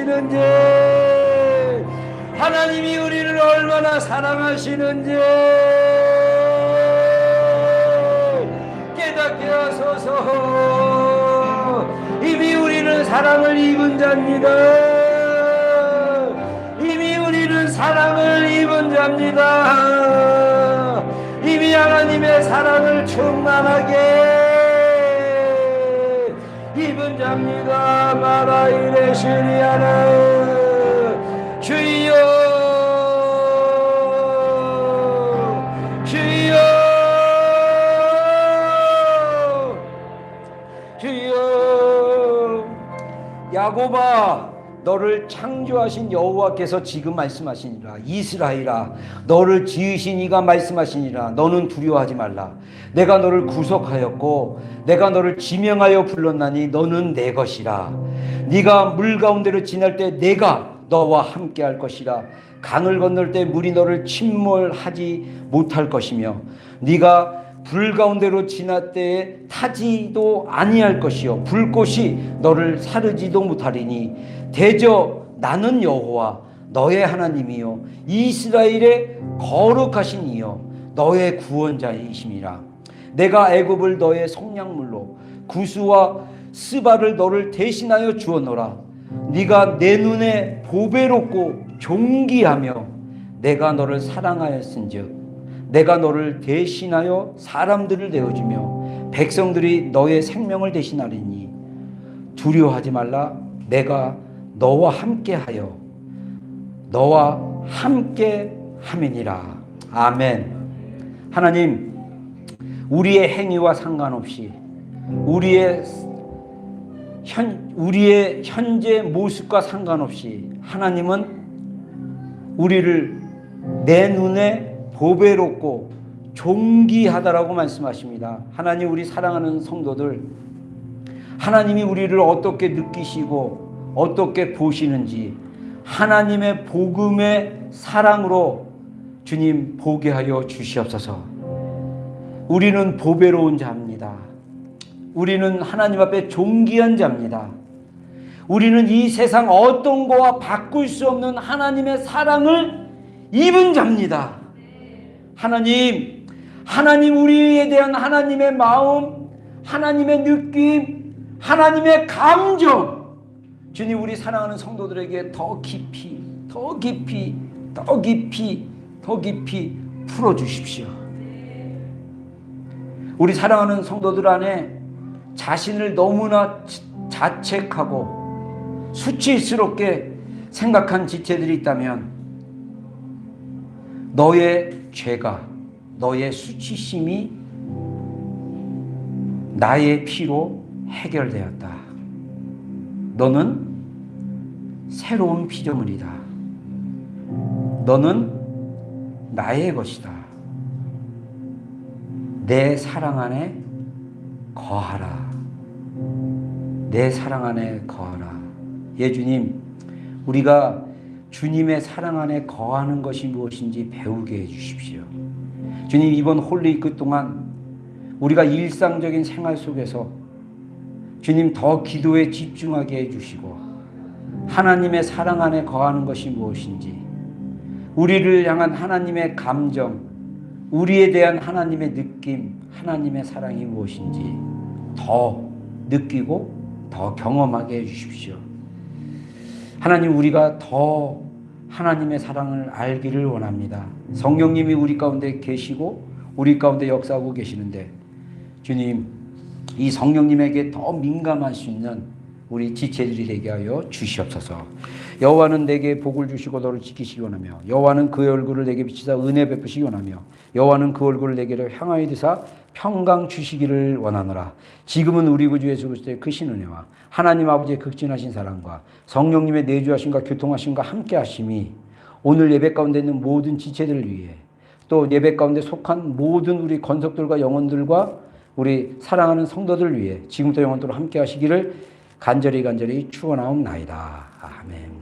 하나님이 우리를 얼마나 사랑하시는지 깨닫게 하소서. 이미 우리는 사랑을 입은 자입니다. 이미 우리는 사랑을 입은 자입니다. 이미 하나님의 사랑을 충만하게 입은 자입니다. 마라이레 시리아나 주여 주여 주여. 야곱아, 너를 창조하신 여호와께서 지금 말씀하시니라. 이스라엘아, 너를 지으신 이가 말씀하시니라. 너는 두려워하지 말라. 내가 너를 구속하였고 내가 너를 지명하여 불렀나니 너는 내 것이라. 네가 물 가운데로 지날 때 내가 너와 함께 할 것이라. 강을 건널 때 물이 너를 침몰하지 못할 것이며 네가 불 가운데로 지날 때에 타지도 아니할 것이요 불꽃이 너를 사르지도 못하리니 대저 나는 여호와 너의 하나님이요 이스라엘의 거룩하신 이요 너의 구원자이심이라. 내가 애굽을 너의 속량물로 구스와 스바를 너를 대신하여 주었노라. 네가 내 눈에 보배롭고 존귀하며 내가 너를 사랑하였은즉 내가 너를 대신하여 사람들을 내어주며 백성들이 너의 생명을 대신하리니 두려워하지 말라. 내가 너와 함께하여 너와 함께 함이니라. 아멘. 하나님, 우리의 행위와 상관없이 우리의 현재 모습과 상관없이 하나님은 우리를 내 눈에 보배롭고 존귀하다라고 말씀하십니다. 하나님, 우리 사랑하는 성도들, 하나님이 우리를 어떻게 느끼시고 어떻게 보시는지 하나님의 복음의 사랑으로 주님 보게 하여 주시옵소서. 우리는 보배로운 자입니다. 우리는 하나님 앞에 존귀한 자입니다. 우리는 이 세상 어떤 거와 바꿀 수 없는 하나님의 사랑을 입은 자입니다. 하나님 우리에 대한 하나님의 마음, 하나님의 느낌, 하나님의 감정, 주님 우리 사랑하는 성도들에게 더 깊이 풀어주십시오. 우리 사랑하는 성도들 안에 자신을 너무나 자책하고 수치스럽게 생각한 지체들이 있다면 너의 죄가, 너의 수치심이 나의 피로 해결되었다. 너는 새로운 피조물이다. 너는 나의 것이다. 내 사랑 안에 거하라. 내 사랑 안에 거하라. 예, 주님, 우리가 주님의 사랑 안에 거하는 것이 무엇인지 배우게 해주십시오. 주님, 이번 홀리위크 동안 우리가 일상적인 생활 속에서 주님 더 기도에 집중하게 해주시고 하나님의 사랑 안에 거하는 것이 무엇인지, 우리를 향한 하나님의 감정, 우리에 대한 하나님의 느낌, 하나님의 사랑이 무엇인지 더 느끼고 더 경험하게 해주십시오. 하나님, 우리가 더 하나님의 사랑을 알기를 원합니다. 성령님이 우리 가운데 계시고 우리 가운데 역사하고 계시는데 주님, 이 성령님에게 더 민감할 수 있는 우리 지체들이 되게 하여 주시옵소서. 여호와는 내게 복을 주시고 너를 지키시기 원하며 여호와는 그의 얼굴을 내게 비치사 은혜 베푸시기 원하며 여호와는 그 얼굴을 내게로 향하여 드사 평강 주시기를 원하노라. 지금은 우리 구주 예수 그리스도의 크신 은혜와 하나님 아버지의 극진하신 사랑과 성령님의 내주하심과 교통하심과 함께 하심이 오늘 예배 가운데 있는 모든 지체들을 위해 또 예배 가운데 속한 모든 우리 건석들과 영혼들과 우리 사랑하는 성도들을 위해 지금부터 영원토록 함께 하시기를 간절히 축원하옵나이다. 아멘.